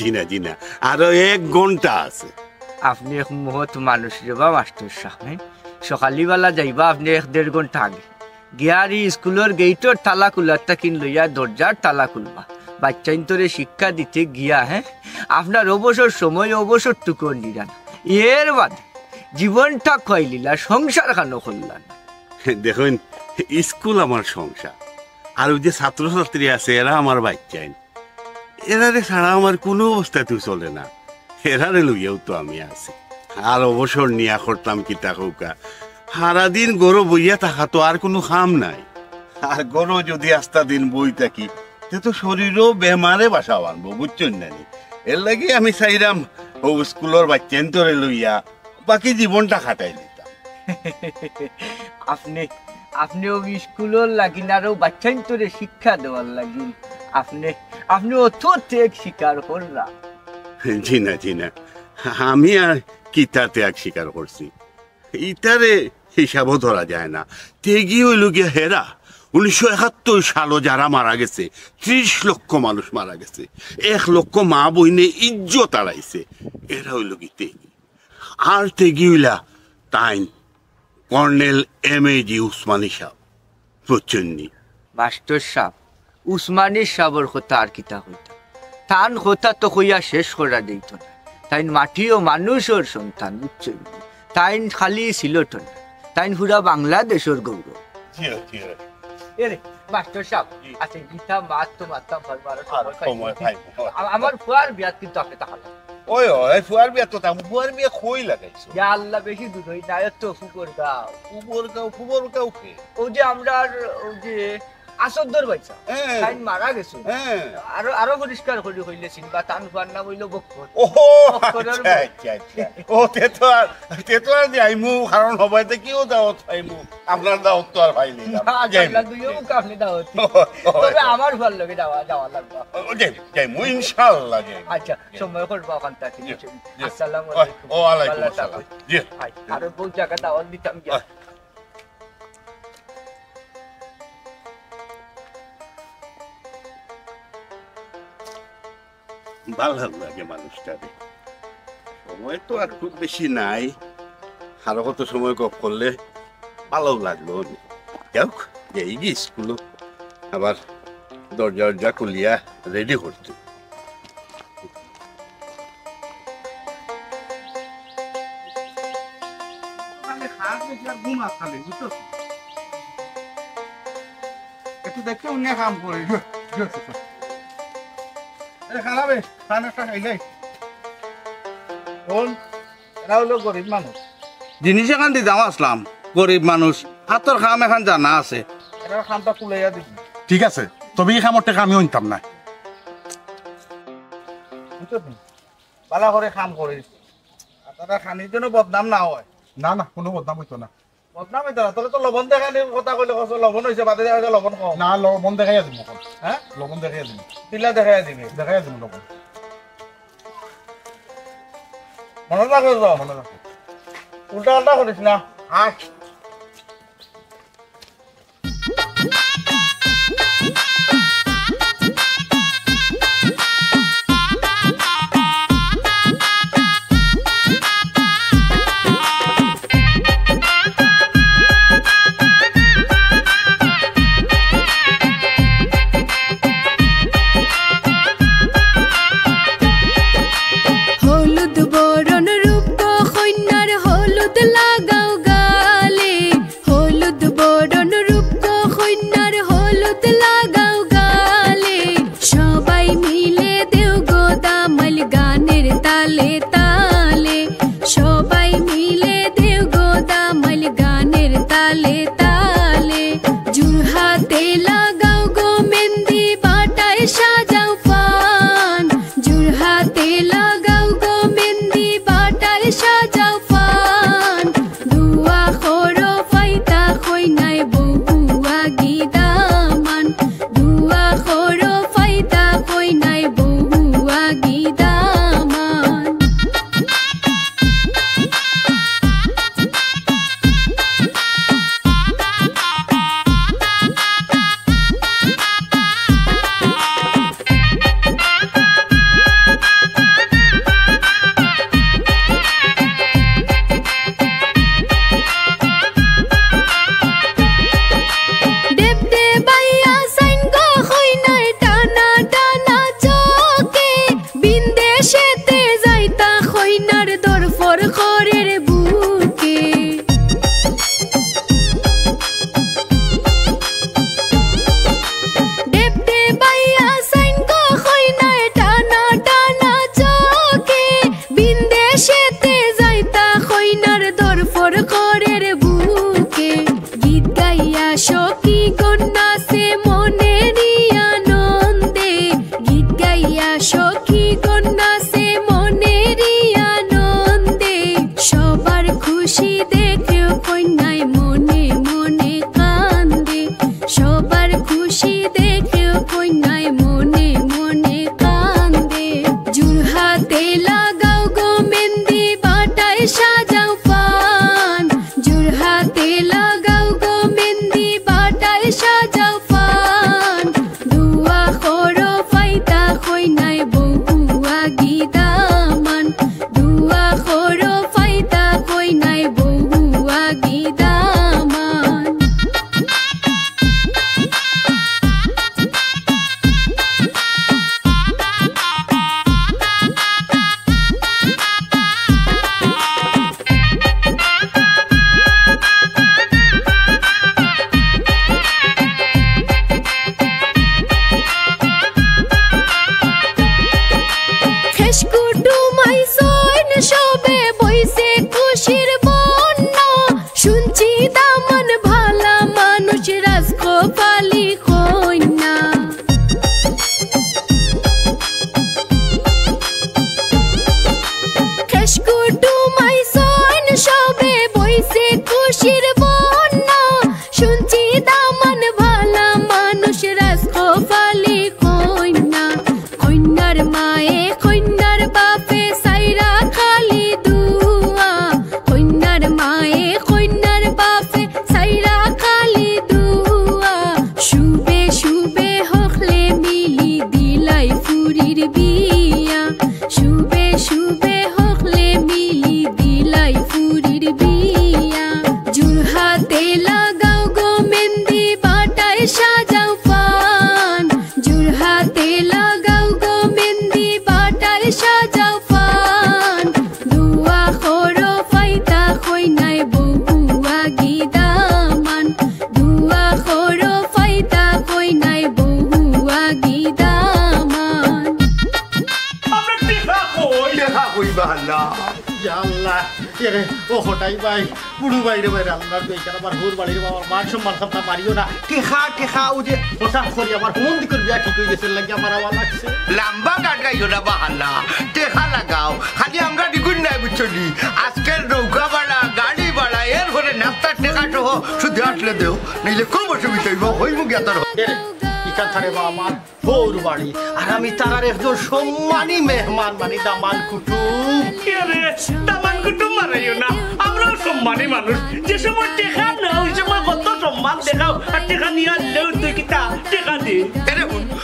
জি না আরো 1 ঘন্টা আছে আপনি এক মহৎ মানুষ রে বা মাস্টার সাহেব সকালবেলা যাইবা আপনি 1-1.5 ঘন্টা আগে গিয়ারি স্কুলের গেটের তালা খুলারটা কিন লইয়া দরজার তালা খুলবা বাচ্চা ইন্তরে শিক্ষা দিতে গিয়া আপনার অবসর সময় অবসরটুকু নিরান এর বাদে জীবনটা খোয়াইলিলা সংসার খানো করলাম দেখুন স্কুল আমার সংসার আর ওই যে ছাত্রছাত্রী আছে এরা আমার বাচ্চাই এরারে ছাড়া আমার কোনো অবস্থাতেও চলে না এরারে লইয়াও তো আমি আছি আর অবসর নিয়া করতাম কিতা কৌকা সারাদিন গরো বইয়া থাকা তো আর কোনো খাম নাই আর গরো যদি আস্তা দিন বই থাকি তো শরীরও বেমারে বাসা বানবো বুঝছেন নানি এর লাগে আমি চাইলাম ও স্কুলের বাচ্চান তোরে লইয়া বাকি জীবনটা খাটাই দিতাম আপনি ও স্কুলের লাগিন আর ও বাচ্চান তোরে শিক্ষা দেওয়ার লাগিন আপনি অত ত্যাগ স্বীকার করলা জি না আমি আর কিতা ত্যাগ স্বীকার করছি ইটারে হিসাবও ধরা যায় না তেগি হইল গিয়া হেরা 1971 সালে যারা মারা গেছে 30 লক্ষ মানুষ মারা গেছে 1 লক্ষ মা বইনে ইজ্জত হারাইছে এরা হইল কি তেগি আর তেগি হইলা তাইন কর্নেল এমএজি উসমানী সাহেব বুঝছেননি মাস্টার সাহেব উসমানী সাহেবের কথা আর কিতা হইতা তান কথা তো কইয়া শেষ করা দিত না তাইন মাটি ও মানুষের সন্তান বুঝছেন তাইন খালি সিলেট না তাইন পুরা বাংলাদেশের গৌরব এরে মাস্টার সাহেব আচ্ছা গীতা মাত তো মাতাম আমার ফুয়ার বিয়াত কিন্তু আপনি তাহলে ওই ফুয়ার বিয়া তো ফুয়ার বিয়া কই লাগাইছো ইয়া আল্লাহ বেশি দূর হই না তো ফুকর গাও কে ও যে আমরা ও যে আসদর বাইছা তাই মারা গেছে আরো পরিষ্কার করি হইলে চিনবা তান ফুয়ার নাম হইল বক্কর আচ্ছা ও তেতো আর যাইমু কারণ হবাইতে কিও দাওয়াত পাইমু আপনার দাওয়াত তো আর পাইলি না আপনি দাওয়াত তবে আমার ভাল লাগে যাওয়া লাগবে যাইমু ইনশাআল্লাহ আচ্ছা সময় করবা ওখান থেকে আসসালামু আলাইকুম ওয়া আলাইকুম আসসালাম জি আর বহু জায়গা দাওয়াত দিতাম গিয়া ভালো লাগে মানুষটারে সময় তো আর খুব বেশি নাই আরো কত সময় গপ করলে ভালো লাগলো যাক এই গিয়ে স্কুল আবার দরজা খুলিয়া রেডি করতে দেখে অন্য কাম করি খারাপে খান একটা খাইলাই এরা হলো গরিব মানুষ জিনিস এখান দিয়ে যাওয়া আসলাম গরিব মানুষ হাতর খাম এখন জানা আছে এরা খামটা কুলাইয়া দিবি ঠিক আছে তবে এই খামর টাকা আমি আনতাম না পালা করে খাম করিস তারা খানির জন্য বদনাম না হয় না না কোনো বদনাম হইতো না বদনাম হইতো না তাহলে তো লবণ দেখানি কথা কইলে কত লবণ হয়েছে বাদে দেখা যায় লবণ কম না লবণ দেখাই দিব হ্যাঁ লবণ দেখাই দিব তিলা দেখাই দিবি লবণ মনে রাখো তো উল্টা উল্টা করিস না আয় হলুদ বরণ রূপ কন্যার হলুদ লাগাও গালে হলুদ বরণ রূপ কন্যার হলুদ লাগাও গালে সবাই মিলে দেও গো দামাল গানের তালে তালে সবাই মিলে দেও গো দামাল গানের তালে তালে জুরহাতে লাগাও গো মেহেন্দি বাটায় সাজাও পান জুরহাতে লাগাও গো মেহেন্দি বাটায় সাজাও পান দুয়া খোরো ফাইতা খইনাই বহুয়া গিদামান দুয়া খোরো ফাইতা খইনাই বহুয়া গিদামান দেব দেবাইয়া সাইন গো খইনাই টানা টানা চোকে বিন্দেশেতে যাইতা খইনার দরফর খরের বুকে দেব দেবাইয়া সাইন গো খইনাই টানা টানা চোকে বিন্দেশেতে যাইতা খইনার দরফর খরের বুকে গীত গাইয়া সখী গন্যাসে মনেরই আনন্দে গীত গাইয়া সখী গন্যাসে মনেরই আনন্দে সবার খুশি দেখেও কন্যায় মনে মনে কান্দে সবার খুশি দেখেও কন্যায় মনে মনে কান্দে জুরহাতে লাগাও গো মেহেন্দি বাটায় সাজাও পান জুরহাতে লাগাও গো মেহেন্দি বাটায় সাজাও পান দুয়া খোরো ফাইতা খইনাই বহুয়া গিদামান দুয়া খোরো ফাইতা খইনাই বহুয়া গিদামান খেসকুটু মাইসইন সবে বইছে খুশির বন্যা শুনছি দামন ভালা মানুষ রাজকো পালি কন্যা খেসকুটু মাইসইন সবে বইছে খুশির বন্যা শুনছি দামন ভালা মানুষ রাজকো পালি কন্যা কন্যার মায়ে কন্যার বাপে সাইরা খালি দুয়া কন্যার মায়ে কন্যার বাপে সাইরা খালি দুয়া শুবে শুবে হকলে মিলি দিলাই ফুরির বিয়া শুবে শুবে হকলে মিলি দিলাই ফুরির বিয়া জুরহাতে লাগাও গো মেহেন্দি রে ও হটাই ভাই পুরু বাইরে বাইরে আল্লাহর দইকার আমার হুর বাড়ির বাবার মান সম্মান খাতা মারিও না টেখা ও যে হঠাৎ করে আমার মন দিকে বিয়া ঠিক হয়ে গেছে লাগে আমার আওয়াজ লাগছে লম্বা গাড়গাইও না বাহানা টেকা লাগাও খালি আমরা দিগুন নাই বুঝছনি আজকের নৌকা ভাড়া গাড়ি ভাড়া এর ঘরে নাস্তার টেকা সহ শুধু আসলে দেও নাইলে খুব অসুবিধা হইব হইব গিয়া তোর ইকান থারে বা আমার হুর বাড়ি আর আমি তারার একজন সম্মানী মেহমান মানে দামান কুটুম দামান কুটুম মারাইও না আমরাও সম্মানী মানুষ যে সময় টেকা নাও ওই সময় কত সম্মান দেখাও আর টেকা নিয়ে আনলেও তুই কিতা টেকা দে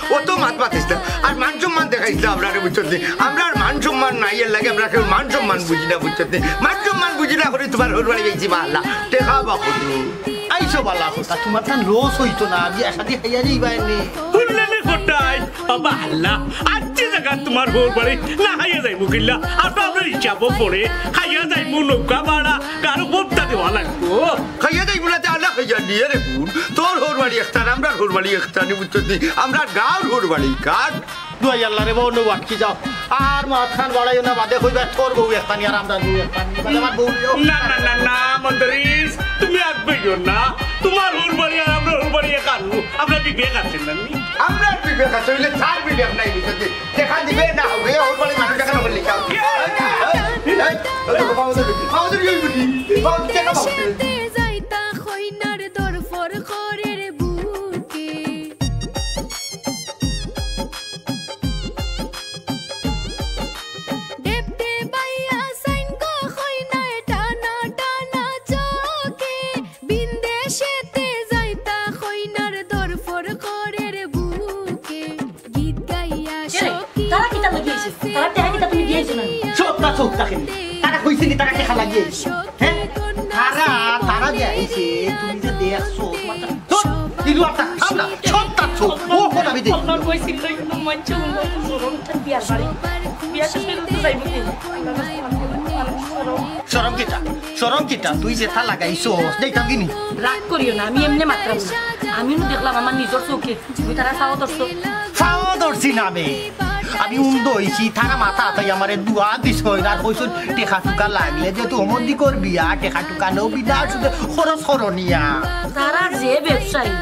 ও তো মাত পাতিস না আর মান সম্মান দেখাইছিল আমরা বুঝতে আমরা মান সম্মান নাই এর লাগে আমরা কেউ মান সম্মান বুঝি না বুঝতে মান সম্মান বুঝি না করে তোমার হুর বাড়ি গেছি বাল্লা টেকা বা কত আইসো বালা কথা তোমার তান লস হইতো না বিয়া শাদি খাইয়া যাইবা এনে হুল্লেনে কোটাই বাবা আল্লাহ আজকে জায়গা তোমার হুর বাড়ি না খাইয়া যাইবো কিল্লা আর তো আমরা হিসাব পড়ে খাইয়া যাইবো নৌকা ভাড়া কারো বোপটা দেওয়া লাগবো খাইয়া যাইবো না আল্লাহ খাইয়া নিয়ে রে বোন তোর হুর বাড়ি একটা আমরা হুর বাড়ি একটা বুঝতে আমরা গাঁর হুর বাড়ি কার দুই আল্লাহ রে বউ আটকি যাও আর মাছ খান বাড়াইও না বাদে কইবা তোর বউ একটানি আর আমরা বউ একটানি আমার বউ না না না না মন্দিরিস তুমি আসবেইও না তোমার হুর বাড়ি আর আমরা হুর বাড়ি একানু আমরা বিবেক আছেন না আমরা বিবেক আছে হইলে তার বিবেক নাই বুঝতে দেখা দিবে না হবে হুর বাড়ি মানুষ দেখা না বললি কাও আমাদের এই বুঝি আমাদের টাকা পাবো যাইতা খইনার দরফর খরের বুকে দেবতে বাইয়া সাইন গো খইনায় টানা টানা চোখে বিন্দেশেতে যাইতা খইনার দরফর খরের বুকে গীত গাইয়া সখী তারা কিতা লাগিয়েছে তারা টেকা কিতা তুমি দিয়েছো না চোখটা চোখ দেখেন তারা কইছিনি তারা টেকা লাগিয়েছে হ্যাঁ তারা যে আইছে তুমি যে দেখছো দিলু একটা খামলা ছোটটা চোখ ও কোন আমি দেখি আপনার কইছিল না মঞ্চ বিয়ার বাড়ি বিয়া শেষ করতে যাইবো কি শরম কিটা তুই যেটা লাগাইছো দেখাম কিনি রাগ করিও না আমি এমনি মাত্রাম না আমিও দেখলাম আমার নিজের চোখে তুই তারা খাওয়া ধরছি না আমি উন্দ হয়েছি তারা মাথা তাই আমার দুয়া দিস আর কইস টেকা টুকা লাগলে যে তোমর দিকর বিয়া টেকা টুকা নেও বিনা সুদে খরচ করনিয়া তারা যে ব্যবসায়ী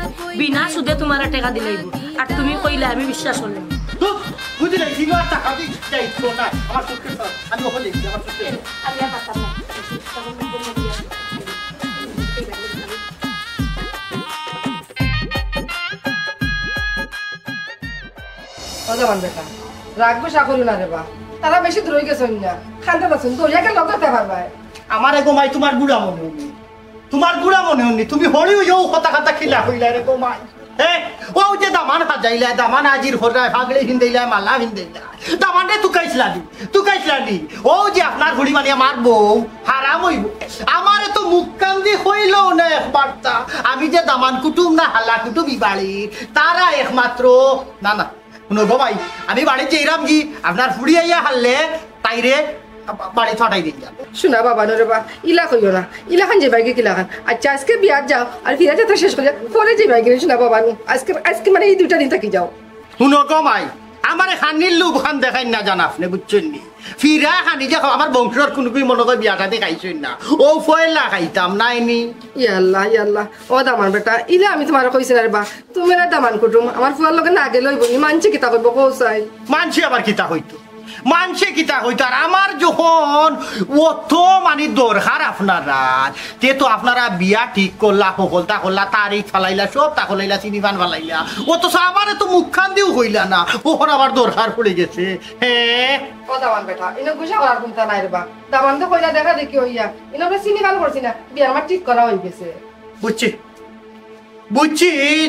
বিনা সুদে তোমার টাকা দিলাইব আর তুমি কইলে আমি বিশ্বাস করলাম বুঝলে সিঙ্গার টাকা দিই যাইতো না আমার চোখে আমি ওখানে দেখছি আমার চোখে আমি আর পারতাম না অজামান বেটা রাগ বসা করি না রে বা তারা বেশি দূর হয়ে গেছেন না খান্তে পাচ্ছেন তো একে লগাতে পারবা আমার গোমাই তোমার বুড়া মনে হনি তোমার বুড়া মনে হনি তুমি হরিও যাও কথা কথা খিলা হইলা রে গোমাই হ্যাঁ ও যে দামান সাজাইলা দামান আজির হরায় ভাগলে হিন্দাইলা মালা হিন্দাইলা দামানটা তুকাইছলানি ও যে আপনার ঘুড়ি মানিয়া মারবো হারাম হইব আমার তো মুখ কান্দি হইল না একবারটা আমি যে দামান কুটুম না হাল্লা কুটুম ই বাড়ির তারা একমাত্র না না শুনো গো ভাই আমি বাড়ির যে ইরাম কি আপনার ফুড়ি আইয়া হারলে তাইরে বাড়ি ছটাই দিন যাবে শোনা বাবা রে বা ইলা কইও না ইলা খান যে বাইকে কিলা খান আচ্ছা আজকে বিয়ার যাও আর ফিরা যাত্রা শেষ করে পরে যে বাইকে শোনা বাবা আজকে মানে এই দুইটা দিন থাকি যাও শুনো গো ভাই আমার খানির লোক খান দেখাই না জানা আপনি বুঝছেন নি ফিরা খানি যে আমার বংশের কোনো কি মনে করে বিয়াটা দেখাইছেন না ও ফয়লা খাইতাম নাইনি ইয়াল্লাহ ও দামান বেটা ইলা আমি তোমার কইছি না রে বা তুমি না দামান কুটুম আমার ফুয়ার লগে না আগে লইব নি মানছে কিতা কইব কৌসাই মানছে আবার কিতা হইতো মানছে কিতা হইতো আর আমার যখন অত মানে দরকার আপনারা তে তো আপনারা বিয়া ঠিক করলা সকলতা করলা তারিখ ফালাইলা সব তা করলাইলা চিনিপান ফালাইলা অথচ আমার তো মুখখান দিও হইলা না ওখন আবার দরকার পড়ে গেছে হ্যাঁ ও দামান বেটা ইনো গুছা করার চিন্তা নাই রে বা দামান তো কইলা দেখা দেখি হইয়া ইনো আমরা চিনিপান করছি না বিয়া আমার ঠিক করা হই গেছে বুঝছি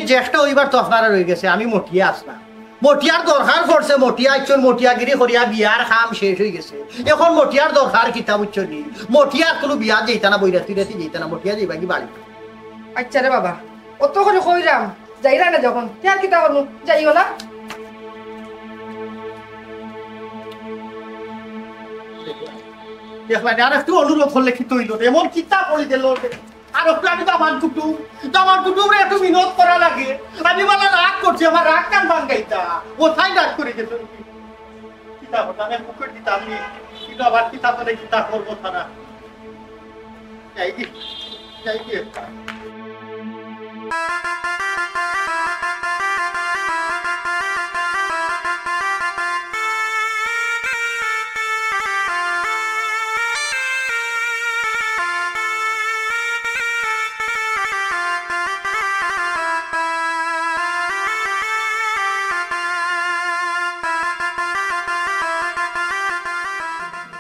জ্যেষ্ঠা হইবার তো আপনারা রয়ে গেছে আমি মটিয়া আসলাম মটিয়ার দরকার পড়ছে মটিয়া একজন মটিয়াগিরি করিয়া বিয়ার কাম শেষ হয়ে গেছে এখন মটিয়ার দরকার কিতা বুঝছো নি মটিয়ার কোনো বিয়া যেইতা না বৈরাতি রাতি যেইতা না মটিয়া যাইবা কি বাড়ি আচ্ছা রে বাবা অত করে কইরাম যাইরা না যখন তার কিতা করমু যাইও না দেখলা আর একটু অনুরোধ করলে কি তৈল এমন কিতা করে দিল আর ওটা আমি দামান কুটুম রে একটু বিনোদ করা লাগে আমি বলা রাগ করছি আমার রাগ কান ভাঙ্গাইতা কোথায় রাগ করে গেছে কিতা কথা আমি মুখের দিতাম নি কিন্তু আবার কিতা করে কিতা করবো তারা যাই দি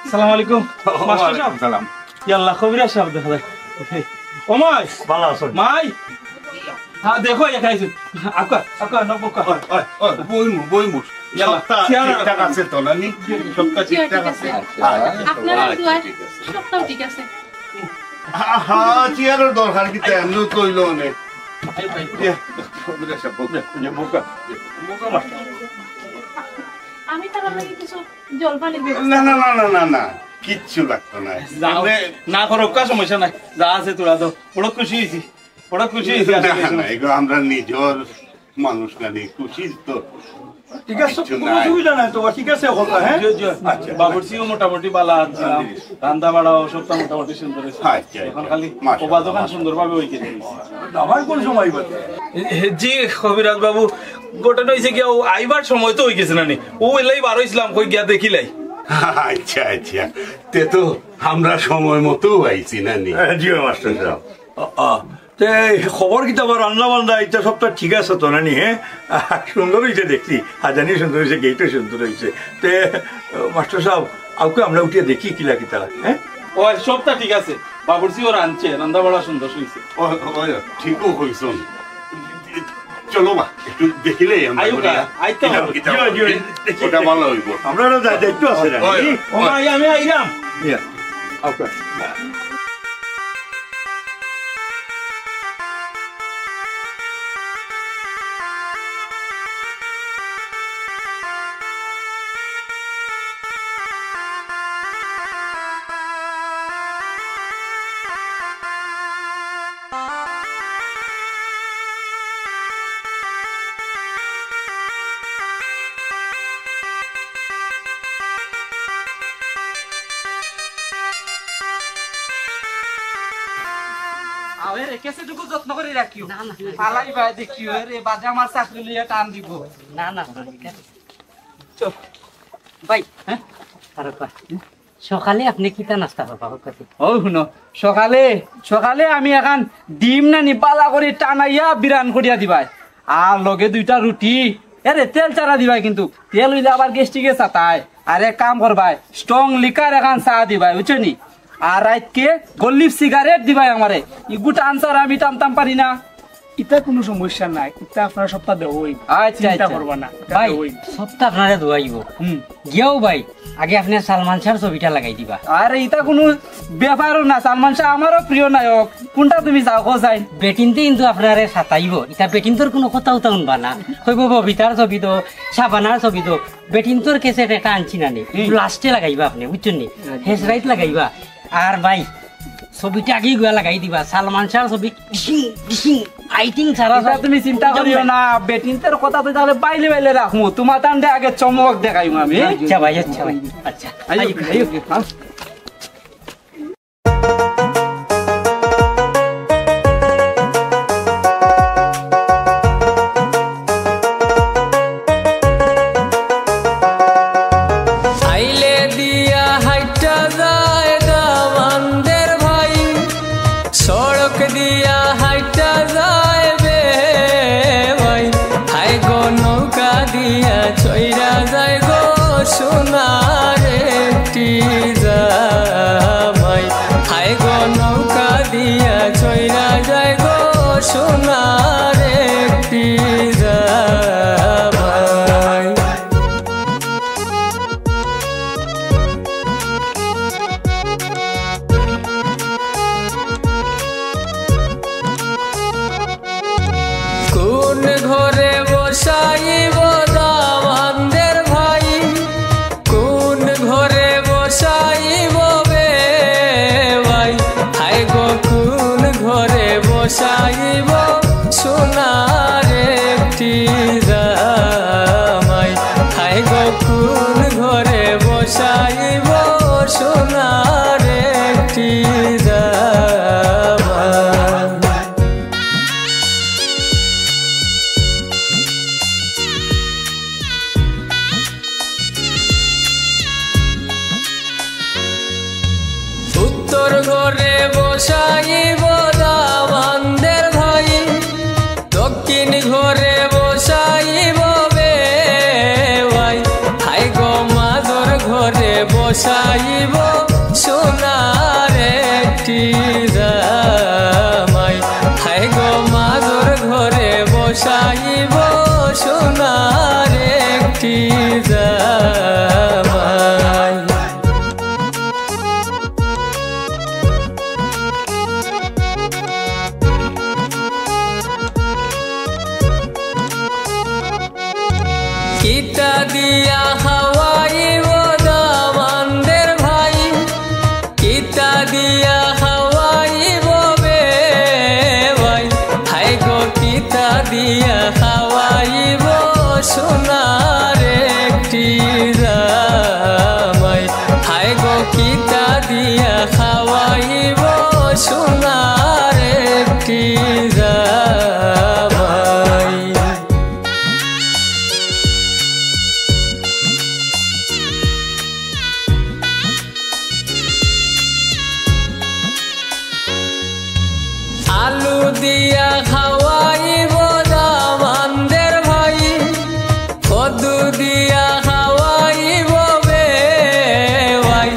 আসসালামু আলাইকুম মাস্টার সাহেব সালাম ইয়াল্লাহ কবিরাজ সাহেব দেখা যায় ও মাই ভালো আছো মাই হ্যাঁ দেখো খাইছো আকা নবকা বইমু ইয়াল্লাহ ঠিকঠাক আছে তো নানি সবটা ঠিকঠাক আছে আপনারা দুয়ার সবটাও ঠিক আছে হ্যাঁ চেয়ারের দরকার কি এমনি কইল অনেক আমি তার লাগে কিছু জলপানি না না না না না না কিচ্ছু লাগতো না না করো কা সমস্যা নাই যা আছে তোরা তো বড় খুশি হয়েছি বড় খুশি হয়েছি না এগুলো আমরা নিজের মানুষ নানি খুশি তো ঠিক আছে কোনো অসুবিধা নাই তো ঠিক আছে কথা হ্যাঁ আচ্ছা বাবুর্চিও মোটামুটি বালা ছিলাম রান্না বাড়াও সবটা মোটামুটি সুন্দর হয়েছে এখন খালি ওবা দোকান সুন্দরভাবে ওইকে আমার কোন সময় বলতে জি কবিরাজ বাবু গোটাটা হয়েছে কি আইবার সময় তো হয়ে গেছে নানি ও এলাই বার হয়েছিলাম কই গিয়া দেখিলাই আচ্ছা আচ্ছা তে তো আমরা সময় মতো আইছি নানি জি মাস্টার সাহেব তে খবর কি তোমার রান্না বান্না এটা সবটা ঠিক আছে তো নানি হ্যাঁ সুন্দর হয়েছে দেখছি হাজানি সুন্দর হয়েছে গেটও সুন্দর হয়েছে তে মাস্টার সাহেব আউকে আমরা উঠিয়ে দেখি কিলা কি তারা হ্যাঁ ও সবটা ঠিক আছে বাবুর্চিও রাঁধছে রান্না বাড়া সুন্দর হয়েছে ঠিকও হইছ চলো বা একটু দেখিলে ওটা ভালো হইব আমরা দায়িত্ব আছে আমি আইলাম যত্ন করে রাখিও পালাই ভাই দেখিও রে বাজে আমার চাকরি লিয়ে টান দিব না না চল ভাই হ্যাঁ সকালে আপনি কিটা নাস্তা করবা ও শুনো সকালে আমি এখন ডিম না নিপালা করে টানাইয়া বিরান করিয়া দিবাই আর লগে দুইটা রুটি এরে তেল চারা দিবাই কিন্তু তেল হইলে আবার গেস্টিকে চাতায় আর এক কাম করবাই স্ট্রং লিকার এখন চা দিবাই বুঝছো নি আর রাতকে গল্লিপ সিগারেট দিবাই আমারে ইগুটা আনসার আমি টানতাম পারি না ইটা কোনো সমস্যা নাই ইটা আপনারা সপ্তাহ দেবই আচ্ছা করবা না ভাই সপ্তাহ আপনারা দোয়াইব গিয়াও ভাই আগে আপনি সালমান শাহর ছবিটা লাগাই দিবা আরে ইটা কোনো ব্যাপারও না সালমান শাহ আমারও প্রিয় নায়ক কোনটা তুমি চাও কোথায় বেটিনতে কিন্তু আপনারে সাতাইব ইটা বেটিনতর কোনো কথা উঠা উনবা না কইব ববিতার ছবি তো সাবানার ছবি তো বেটিনতর কেসেট একটা আনছি না নি লাস্টে লাগাইবা আপনি বুঝছেন নি হেস রাইট লাগাইবা আর ভাই ছবিটা আগেই গুয়া লাগাই দিবা সালমান শাহর ছবি ফাইটিং ছাড়া তুমি চিন্তা করিও না বেটিনতের কথা তো তাহলে বাইলে রাখমু তোমার টান্ডে আগে চমক দেখাইম আমি আচ্ছা ভাই আচ্ছা বসাইব সোনার একটি বসাইব দামানদের ভাই দক্ষিণ ঘরে বসাইব বেওয়াই হাই গো মাদর ঘরে বসাইব সোনার একটি জামাই হাই গো মাদর ঘরে বসাইব সোনার একটি জামাই কিতা দিয়া হাওয়াইব দামানদের ভাই কিতা দিয়া হাওয়াইব বেওয়াই হাই গো কিতা দিয়া হাওয়াইব সোনার একটি জামাই হাই গো কিতা দিয়া হাওয়াইব সোনার একটি জামাই আলু দিয়া খাওয়াইব দামানদের ভাই কদু দিয়া খাওয়াইব বেওয়াই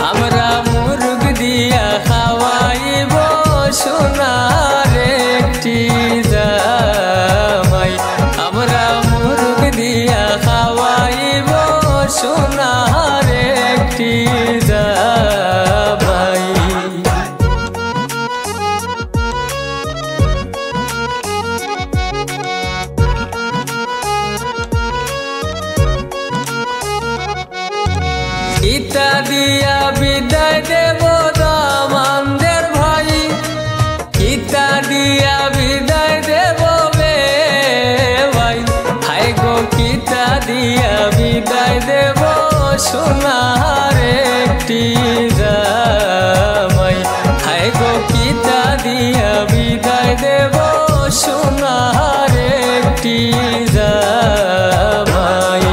আমরা মুরগ দিয়া খাওয়াইব সোনার একটি জামাই আমরা মুরগ দিয়া খাওয়াইব সোনার একটি জামাই ইতা দিয়া বিদায় দেব দামানদের ভাই ইতা দিয়া বিদায় দেব বেওয়াই হাই গো কিতা দিয়া বিদায় দেব সোনার একটি জামাই হাই গো কিতা দিয়া বিদায় দেব সোনার একটি জামাই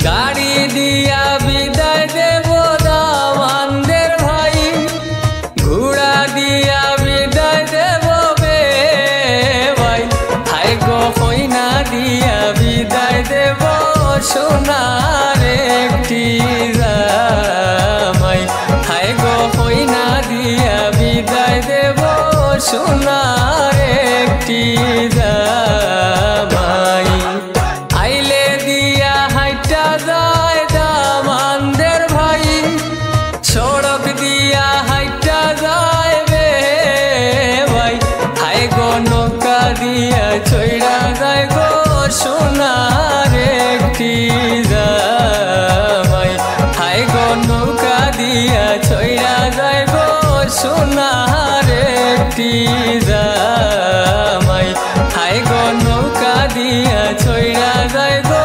গাড়ি দিয়া বিদায় দেব দামানদের ভাই ঘোড়া দিয়া বিদায় দেব বেওয়াই হাই গো কইনা দিয়া বিদায় দেব সোনার একটি জামাই হাই গো কইনা দিয়া বিদায় দেব সোনার একটি জামাই আইলে দিয়া হাইটা যায় দামানদের ভাই সড়ক দিয়া হাইটা যায় বেওয়াই হাই গো নৌকা দিয়া চইড়া যায় গো সোনার একটি জামাই হাই গো নৌকা দিয়া চইড়া যায় গো সোনার একটি জামাই হাই গো নৌকা দিয়া চইড়া যায় গো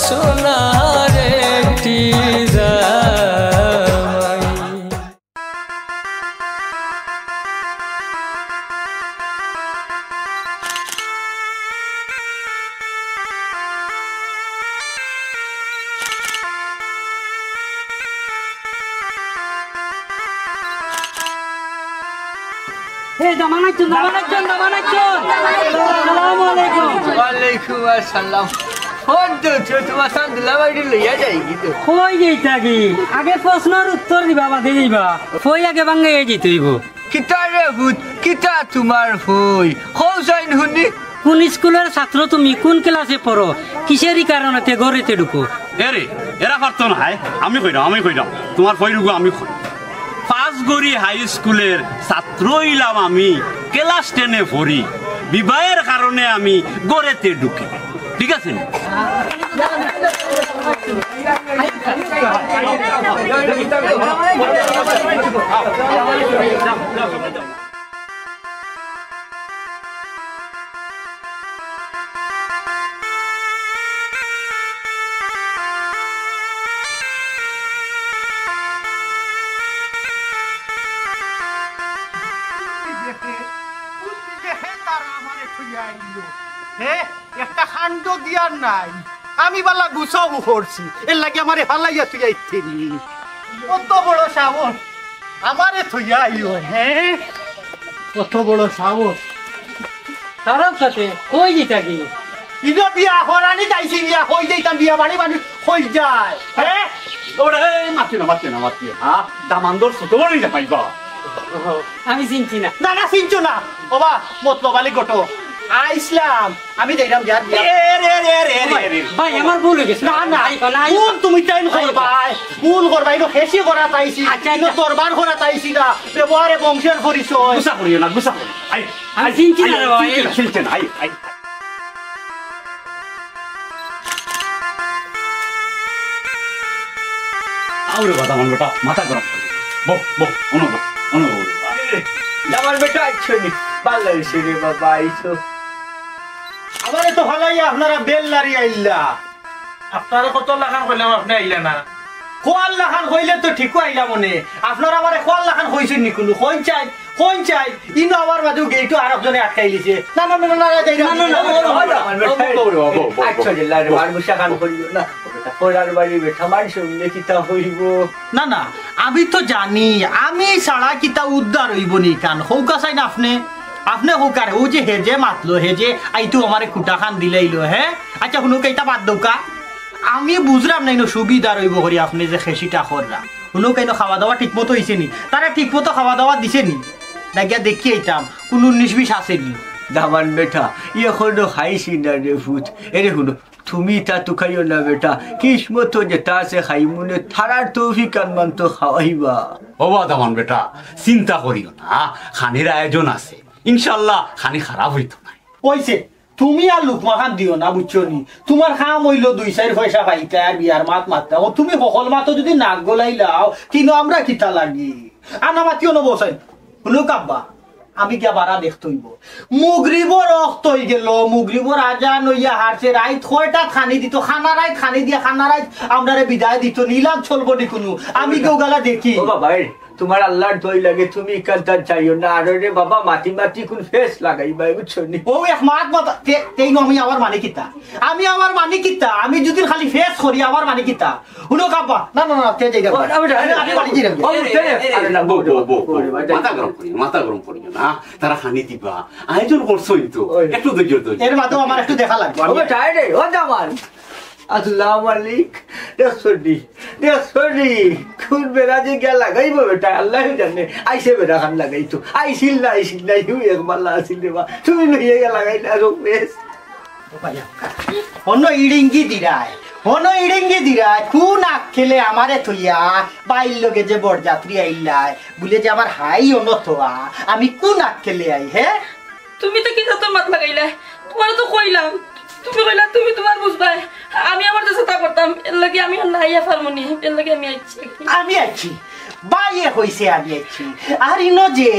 সোনার একটি জামাই এই দামানাইছুন দামানাইছুন দামানাইছুন আসসালামু আলাইকুম ওয়ালাইকুম আসসালাম তোমার সান্দুলা বাড়ি লইয়া যাই কিন্তু কই যাইতা কি আগে প্রশ্নের উত্তর দিবা বাদে যাইবা কই আগে বাঙ্গে যাইতেইব কিতা রে ভূত কিতা তোমার ফই কৌসাইন হুনি কোন স্কুলের ছাত্র তুমি কোন ক্লাসে পড়ো কিসেরই কারণে ঘরেতে ঢুকো এরে এরা পারতো না আমি কইরাম তোমার ফইরুগো আমি কই পাঁচগড়ি হাই স্কুলের ছাত্র হইলাম আমি ক্লাস 10-এ পড়ি বিবাহের কারণে আমি গড়েতে ঢুকি ঠিক আছে লইয়া আইলো হ্যাঁ একটা খান্ড দিয়ার নাই আমি বালা গুছাও করছি এর লাগে আমারে ফালাইয়া তুই আইছিলি কত বড় সাহস আমারে থইয়া আইলো হ্যাঁ কত বড় সাহস তারাও সাথে কই দিতা কি ইনো বিয়া হরানি যাইছি বিয়া হই যাইতাম বিয়া বাড়ি বাড়ি হই যায় হ্যাঁ ওরে মাতি না হ্যাঁ দামান্দর ছোট বড় যা পাইবা আমি চিনছি না না না চিনছো না ওবা মতলবালি গটো আইসলাম আমি যাইরাম বিয়ার বিয়া ভাই আমার ভুল হয়ে গেছে না না কোন তুমি টাইম করবাই ভুল করবাই নো হেসি করা তাইছি ইনো দরবার করা তাইছি না ব্যবহারে বংশের পরিচয় গুসা করিও না গুসা আই আমি চিনছি না রে ভাই চিনছি না আই আউরে বাবা আমার বেটা মাথা গরম বো অনুভব আমার বেটা আইছনি ভালো হইছে রে বাবা আইছো আমারে তো ভালাই আপনারা বেললারি আইলা আপনারা কত লাখান কইলাম আপনি আইলা না কোয়াল লাখান হইলে তো ঠিক আইলা মনে আপনারা আমারে কোয়াল লাখান হইছেন নি কোনো কোন চাই ইনো আমার মাঝে গেইটো আরেকজনে আটকাই লিছে না না না না যাই না না আমার বেটা আইছনি লারে বার মুশা কান করিও না বেটা পড়ার বাড়ি বেটা মানুষ কিতা হইব না না আমি তো জানি আমি সারা কিতা উদ্ধার হইব নি কান হৌকা চাই না আপনি হোকার ও যে হেজে মাতলো হেজে আইতো আমারে কুটা খান দিলাইলো হ্যাঁ আচ্ছা শুনো কেইটা বাদ দৌকা আমি বুঝলাম না সুবিধা রইব করি আপনি যে খেসিটা কররা শুনো কেন খাওয়া দাওয়া ঠিক মতো হয়েছে নি তারা ঠিক মতো খাওয়া দাওয়া দিছে নি দেখিয়া দেখি আইতাম কোন 19-20 আসেনি দামান বেটা এখনো খাইছি না রে ভূত এরে শুনো তুমি তা তো খাইও না বেটা কিসমত যেটা আছে খাইমুনে থারার তৌফিক আনমান তো খাওয়াইবা ও দামান বেটা চিন্তা করিও না খানির আয়োজন আছে ইনশাআল্লাহ খানি খারাপ হইতো না কইছে তুমি আর লুকমা খান দিও না বুঝছো নি তোমার খাম হইল 2-4 পয়সা পাইতা আর বিয়ার মাত মারতা ও তুমি সকল মাতো যদি নাক গলাইলাও কিনো আমরা কিতা লাগি আনা মাতিও না বসাই শুনো কাব্বা আমি কে বারা দেখতে হইব মুগরিবর রক্ত হই গেল মুগরিবর আজান হইয়া হারছে রাইত কয়টা খানি দিত খানা রাইত খানি দিয়া খানা রাইত আমরারে বিদায় দিত নিলাম চলবো নি কোনো আমি কেউ গালা দেখি ও বাবা তোমার আল্লাহর দই লাগে তুমি কালটা চাইও না আর রে বাবা মাটি কোন ফেস লাগাইবা বুঝছো নি ও এক মাত মাত তেই আমি আমার মানে কিতা আমি যদি খালি ফেস করি আমার মানে কিতা হুনো কাপা না না না তে যাই না আমি বাড়ি যাই না মাথা গরম করি না তারা খানি দিবা আয়োজন করছই তো একটু ধৈর্য এর মাধ্যমে আমার একটু দেখা লাগবে ও টাইরে ও জামান আল্লাহ মালিক দেখছনি কোন বেড়া যে গিয়া লাগাইব বেটা আল্লাহ জানে আইসে বেড়া খান লাগাইতো আইছিল না একবার আসিল রে বা তুমি লইয়া গিয়া লাগাইলা রোগ বেশ অন্য ইডিঙ্গি দিরায় কোন আখ খেলে আমারে থইয়া বাইর লগে যে বরযাত্রী আইলাই বলে যে আমার হাই অনথা আমি কোন আখ খেলে আই হ্যাঁ তুমি তো কি তোর মাত লাগাইলাই তোমার তো কইলাম তুমি কইলা তুমি তোমার বুঝবাই আমি আমার চেষ্টা করতাম এর লাগি আমি নাইয়া ফারমনি এর লাগি আমি আইছি বাইয়ে হইছে আমি আইছি আর ইনো যে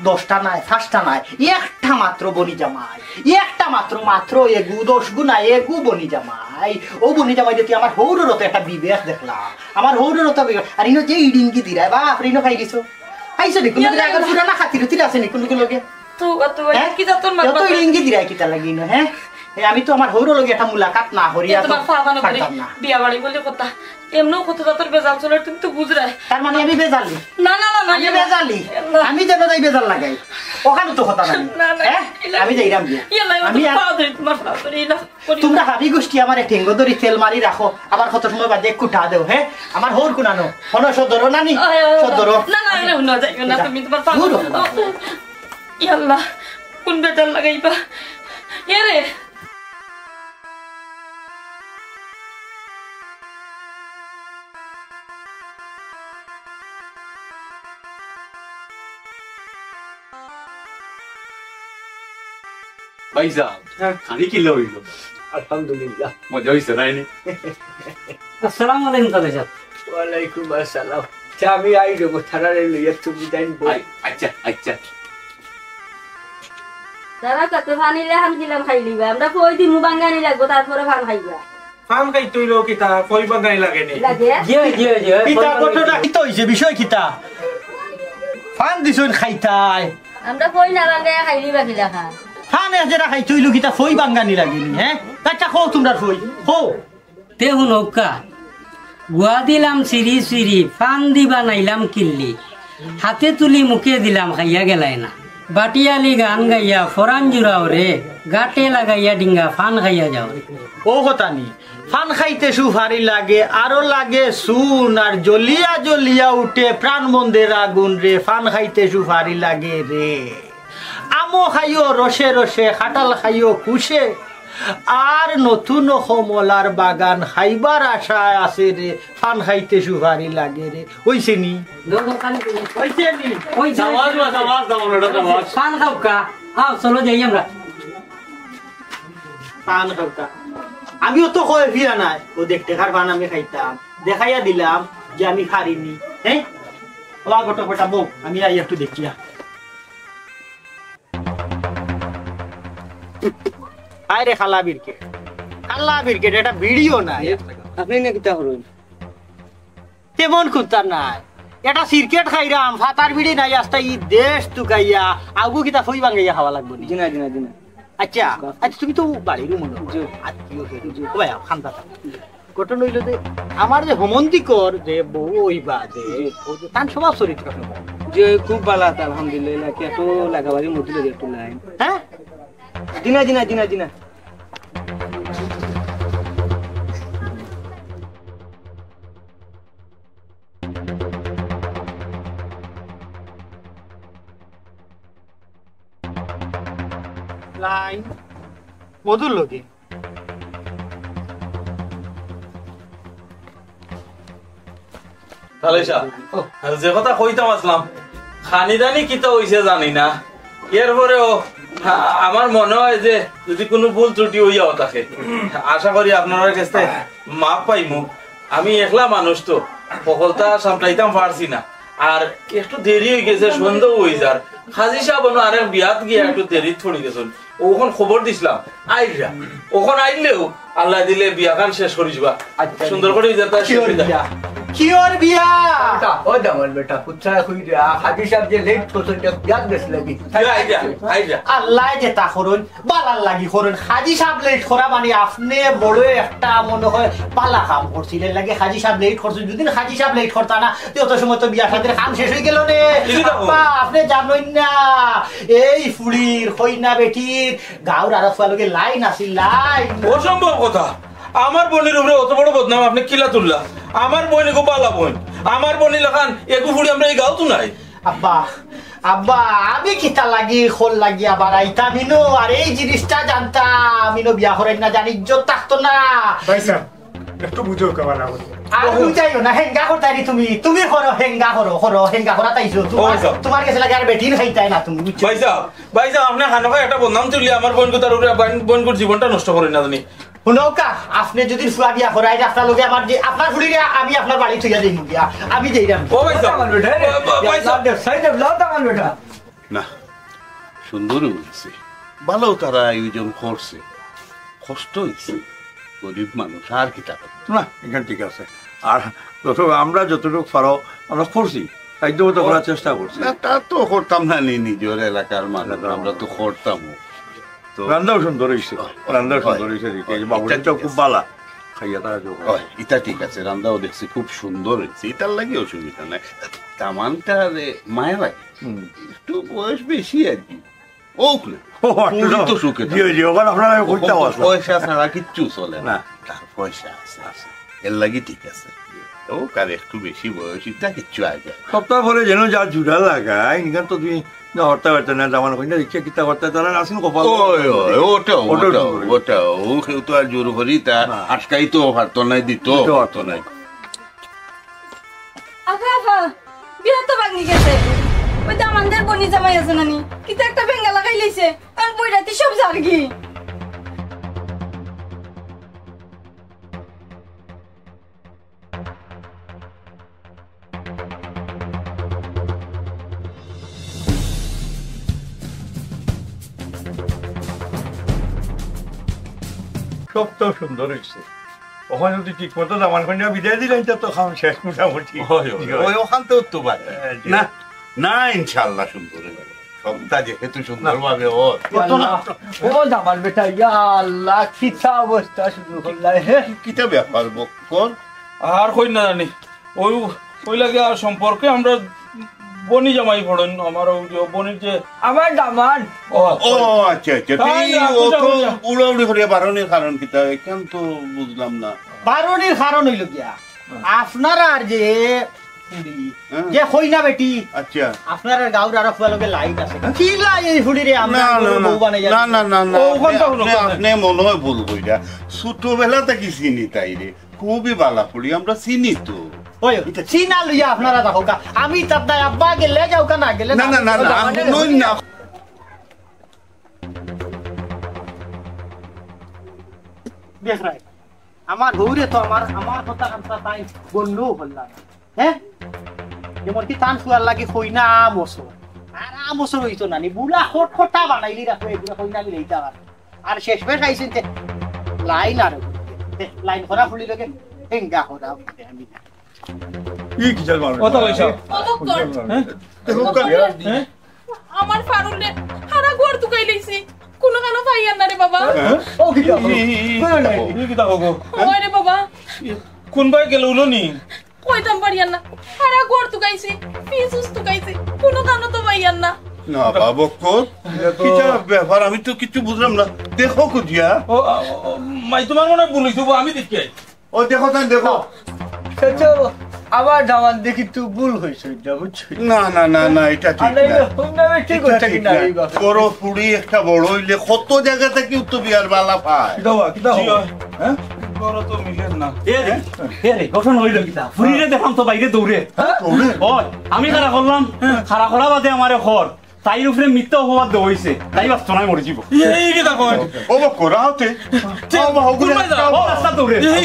10টা নাই 5টা নাই একটা মাত্র বনি জামাই একটা মাত্র এগু 10 গুণা এগু বনি জামাই ও বনি জামাই যদি আমার হৌররত একটা বিবেক দেখলা আমার হৌররত আর ইনো যে ইডিঙ্গি দিরা বাপ রিনো খাই দিছো আইছো নি কোন জায়গা পুরানা খাতিরতি আছে নি কোন লগে তো কি তোর মাত তো ইডিঙ্গি দিরা কিটা লাগিনো হ্যাঁ আমি তো আমার হৌর লগে একটা মুলাকাত না হরিয়া তো পারতাম না বিয়া বাড়ি বলে কথা এমনও কত তোর বেজাল চলে তুমি তো বুঝরাই তার মানে আমি বেজালি না আমি বেজালি আমি যেন যাই বেজাল লাগাই ওখানে তো কথা নাই আমি যাইরাম দিয়া আমি তোমরা হাবি গোষ্ঠী আমার ঠেঙ্গ ধরি তেল মারি রাখো আবার কত সময় বাদে কুটা দেও হ্যাঁ আমার হৌর কুনানো হন সদর নানি সদর না না যাই না তুমি তোমার ইয়াল্লাহ কোন বেজাল লাগাইবা এরে ভাইজান খানি কি লইলো আলহামদুলিল্লাহ মজা হইছে নাইনি আসসালামু আলাইকুম দাদা সাহেব ওয়ালাইকুম আসসালাম আমি আই দেবো থানারে লইয়া তুমি যাই আচ্ছা দাদা কত ফানিলে হাম দিলাম খাইলিবা আমরা কই দিন বাঙ্গানি লাগবো তারপরে ফান খাইবা ফান খাই তুইলো কিতা কই বাঙ্গানি লাগে নি লাগে জি কিতা কতটা কি হইছে বিষয় কিতা ফান দিছুন খাইতাই আমরা কই না বাঙ্গায়া খাইলিবা কিলা খা ফানে যেটা খাই চইলু কিতা ফই বাঙ্গানি লাগেনি হ্যাঁ আচ্ছা খো তোমরা ফই খো তে নৌকা গুয়া দিলাম সিঁড়ি সিঁড়ি ফান দিবা নাইলাম কিল্লি হাতে তুলি মুখে দিলাম খাইয়া গেলাই না বাটিয়ালি গান গাইয়া ফরান জুড়াও রে গাটে লাগাইয়া ডিঙ্গা ফান খাইয়া যাও রে ও কথা নি ফান খাইতে সুফারি লাগে আরো লাগে সুন আর জ্বলিয়া জ্বলিয়া উঠে প্রাণ মন্দের আগুন রে ফান খাইতে সুফারি লাগে রে আমো খাইও রসে রসে খাটাল খাইও কুশে আর নতুন কমলার বাগান খাইবার আশায় আছে রে ফান খাইতে সুফারি লাগে রে ওইছে নি ফান খাওকা আও চলো যাই আমরা পান খাওকা আমিও তো কয়ে ফিরা নাই ও দেখতে খার পান আমি খাইতাম দেখাইয়া দিলাম যে আমি খারিনি হ্যাঁ ওলা গোটা গোটা বউ আমি আই একটু দেখিয়া আরে খালা বিরকে এটা ভিডিও নাই আপনি না কিতা করুন তেমন কুত্তা নাই এটা ক্রিকেট খাইরাম ফাতার বিড়ি নাই আস্তা ই দেশ তুকাইয়া আগু কিতা ফই বাঙ্গাইয়া খাওয়া লাগবো নি দিনা দিনা দিনা আচ্ছা আচ্ছা তুমি তো বাড়ির মনে আত্মীয় ভাই খান্তা ঘটনা হইল যে আমার যে হোমন্তিকর যে বউ ওইবা যে তার স্বভাব চরিত্র যে খুব ভালো আছে আলহামদুলিল্লাহ কি এত লাগাবাড়ির মধ্যে লেগে একটু নাই হ্যাঁ দিনা দিনা দিনা দিনা লাইন মধুর লগে তাহলে যে কথা কইতাম আসলাম খানি দানি কিতা হইছে জানি না এরপরেও আমার মনে হয় যে যদি কোনো ভুল ত্রুটি হইয়াও থাকে আশা করি আপনার কাছে মাপ পাইমু আমি একলা মানুষ তো সকলটা সামলাইতাম পারছি না আর একটু দেরি হয়ে গেছে সন্ধ্যা হয়ে যার হাজি সাহেব আরেক বিয়াত গিয়ে একটু দেরি থড়ি গেছেন ওখান খবর দিছিলাম আইরা ওখান আইলেও আল্লাহ দিলে বিয়াখান শেষ করি যাবা সুন্দর করে কিওর বিয়া ও দামল বেটা পুত্রা কই দিয়া হাজি সাহেব যে লেট করছেন ইয়াদ দেশ লাগি আল্লাহ যে তা করুন বালার লাগি করুন হাজি সাহেব লেট করা মানে আপনি বড় একটা মনে হয় পালা কাম করছিলেন লাগে হাজি সাহেব লেট করছেন যদি হাজি সাহেব লেট করতা না তত সময় তো বিয়া সাদের কাম শেষ হয়ে গেল নে বাবা আপনি জানেন না এই ফুড়ির কইনা বেটির গাঁর আর ফালকে লাইন আছিল লাইন অসম্ভব কথা আমার বোনের উপরে অত বড় বদনাম আপনি কিলা তুললা আমার বোন গো পালা বোন আমার বোন লেখান একু ফুড়ি আমরা এই গাঁও তো নাই আব্বা আব্বা আমি কিতা লাগি খোল লাগি আবার আইতা মিনো আর এই জিনিসটা জানতাম মিনো বিয়া করেন না জানি ইজ্জত থাকতো না ভাই স্যার একটু বুঝো কেমন আবার আর বুঝাইও না হেঙ্গা করতাই তুমি করো হেঙ্গা করা তাইছো তোমার কাছে লাগে আর বেটির খাইতাই না তুমি ভাই সাহেব আপনি খানকা একটা বদনাম তুলি আমার বোনকে তার উপরে বোনকুর জীবনটা নষ্ট করেন না জানি শুনৌকা আপনি যদি ফুয়া বিয়া করাই আপনার লগে আমার যে আপনার ফুড়িরে আমি আপনার বাড়ি থইয়া দিই বিয়া আমি দেইরাম ও ভাই না সুন্দর হয়েছে ভালো তারা আয়োজন করছে কষ্ট হয়েছে গরিব মানুষ আর কি টাকা না এখানে ঠিক আছে আর আমরা যতটুকু পারো আমরা করছি সাহায্য করার চেষ্টা করছি তা তো করতাম না নিজের এলাকার মানুষ আমরা তো করতাম রান্নাও সুন্দর হয়েছে রান্নাও সুন্দর হয়েছে বাবুটাও খুব ভালো খাইয়া তারা এটা ঠিক আছে রান্নাও দেখছি খুব সুন্দর হয়েছে এটার লাগে অসুবিধা নাই তামানটা মায়া লাগে একটু বয়স বেশি আর কি পয়সা ছাড়া কিচ্ছু চলে না তার পয়সা আছে এর লাগি ঠিক আছে ও কার একটু বেশি বয়স এটা কিচ্ছু আগে সপ্তাহ পরে যেন যা জুড়া লাগায় ইনকান তো তুমি হরতে পারতো না জামান কইনা রিক্সা কিতা করতে তারা আসেন কপাল ওটা ও কেউ তো আর জোর করি তা আটকাই তো পারতো নাই দিত পারতো নাই আফা আফা বিয়া তো ভাঙি গেছে ওই দামানদের বনি জামাই আছে নানি কিতা একটা বেঙ্গা লাগাই লইছে আর বইরাতে সব জারগি সব তো সুন্দর হয়েছে ওখানে যদি ঠিক মতো জামান কন্যা বিদায় দিলেন তো খাওয়া শেষ মোটামুটি ওখান তো না না ইনশাল্লাহ সুন্দর সবটা যেহেতু সুন্দরভাবে ওর ও জামাল বেটা ইয়া আল্লাহ কিতা অবস্থা শুরু করলাই হে কিতা ব্যাপার বকর আর কই না জানি ওই লাগে আর সম্পর্কে আমরা বনি জামাই পড়েন আমার বনির যে আমার দামান ও আচ্ছা আচ্ছা ও তো উড়াউড়ি করিয়া বারণের কারণ কিতা কেন তো বুঝলাম না বারণের কারণ হইল গিয়া আপনারা আর যে যে কইনা বেটি আচ্ছা আপনার গাঁর আর ফুয়ালকে লাইন আছে কি লাই এই ফুড়িরে আমরা বউ বানাই না না না না আপনি মনে হয় ভুল কইরা ছোটবেলা থেকে চিনি তাই রে খুবই বালা ফুড়ি আমরা চিনি তো ওই চিনা লইয়া আপনারা দেখো আমি তার নাই আব্বা গেলে যাও না গেলে না না না না না দেখ রাই আমার গৌরে তো আমার কথা কান্তা তাই বললো বললাম হ্যাঁ যেমন কি তান ফুয়ার লাগে কইনা আমসর আর আমসর হইতো না নি বুলা খটখটা বানাইলি রাখো এগুলা কইনা মিলাইতা আর শেষ বেশ আইছেন তে লাইন আর লাইন করা ফুলি লাগে হেঙ্গা করা আমি ই কি চল মারো কত পয়সা আমার ফারুলে হারা গোর তুকাই লইছি কোন কানো পাইয়ান না রে বাবা ও কি কিতা হবো ওই রে বাবা কোন ভাই গেল উলোনি কইতাম পারিয়ান না হারা গোর তুকাইছি ফিসুস তুকাইছি কোন কানো তো পাইয়ান না না বাবা কর কিটা ব্যাপার আমি তো কিছু বুঝলাম না দেখো কুজিয়া ও মাই তোমার মনে ভুল হইছো আমি দেখি ও দেখো তাই দেখো সেটা আবার দামান দেখি তুই ভুল হইছে এটা বুঝছিস না না না না এটা ঠিক না কইনা বেটি করতে কি না এই কথা বড় ফুড়ি একটা বড় হইলে কত জায়গা থেকে তো বিয়ার বালা পায় কিটা হ্যাঁ বড় তো মিলেন না এ রে গঠন হইল কিতা ফুরিরে দেখাম তো বাইরে দৌড়ে ওই আমি খারা করলাম খারা করা বাদে আমারে খর তাইর উপরে মিথ্যা অপবাদ দেওয়া হইছে তাই বাস তোনাই মরে যাব এই কিতা কয় ও করা হতে কোন ভাই দাও রাস্তা দৌড়ে এই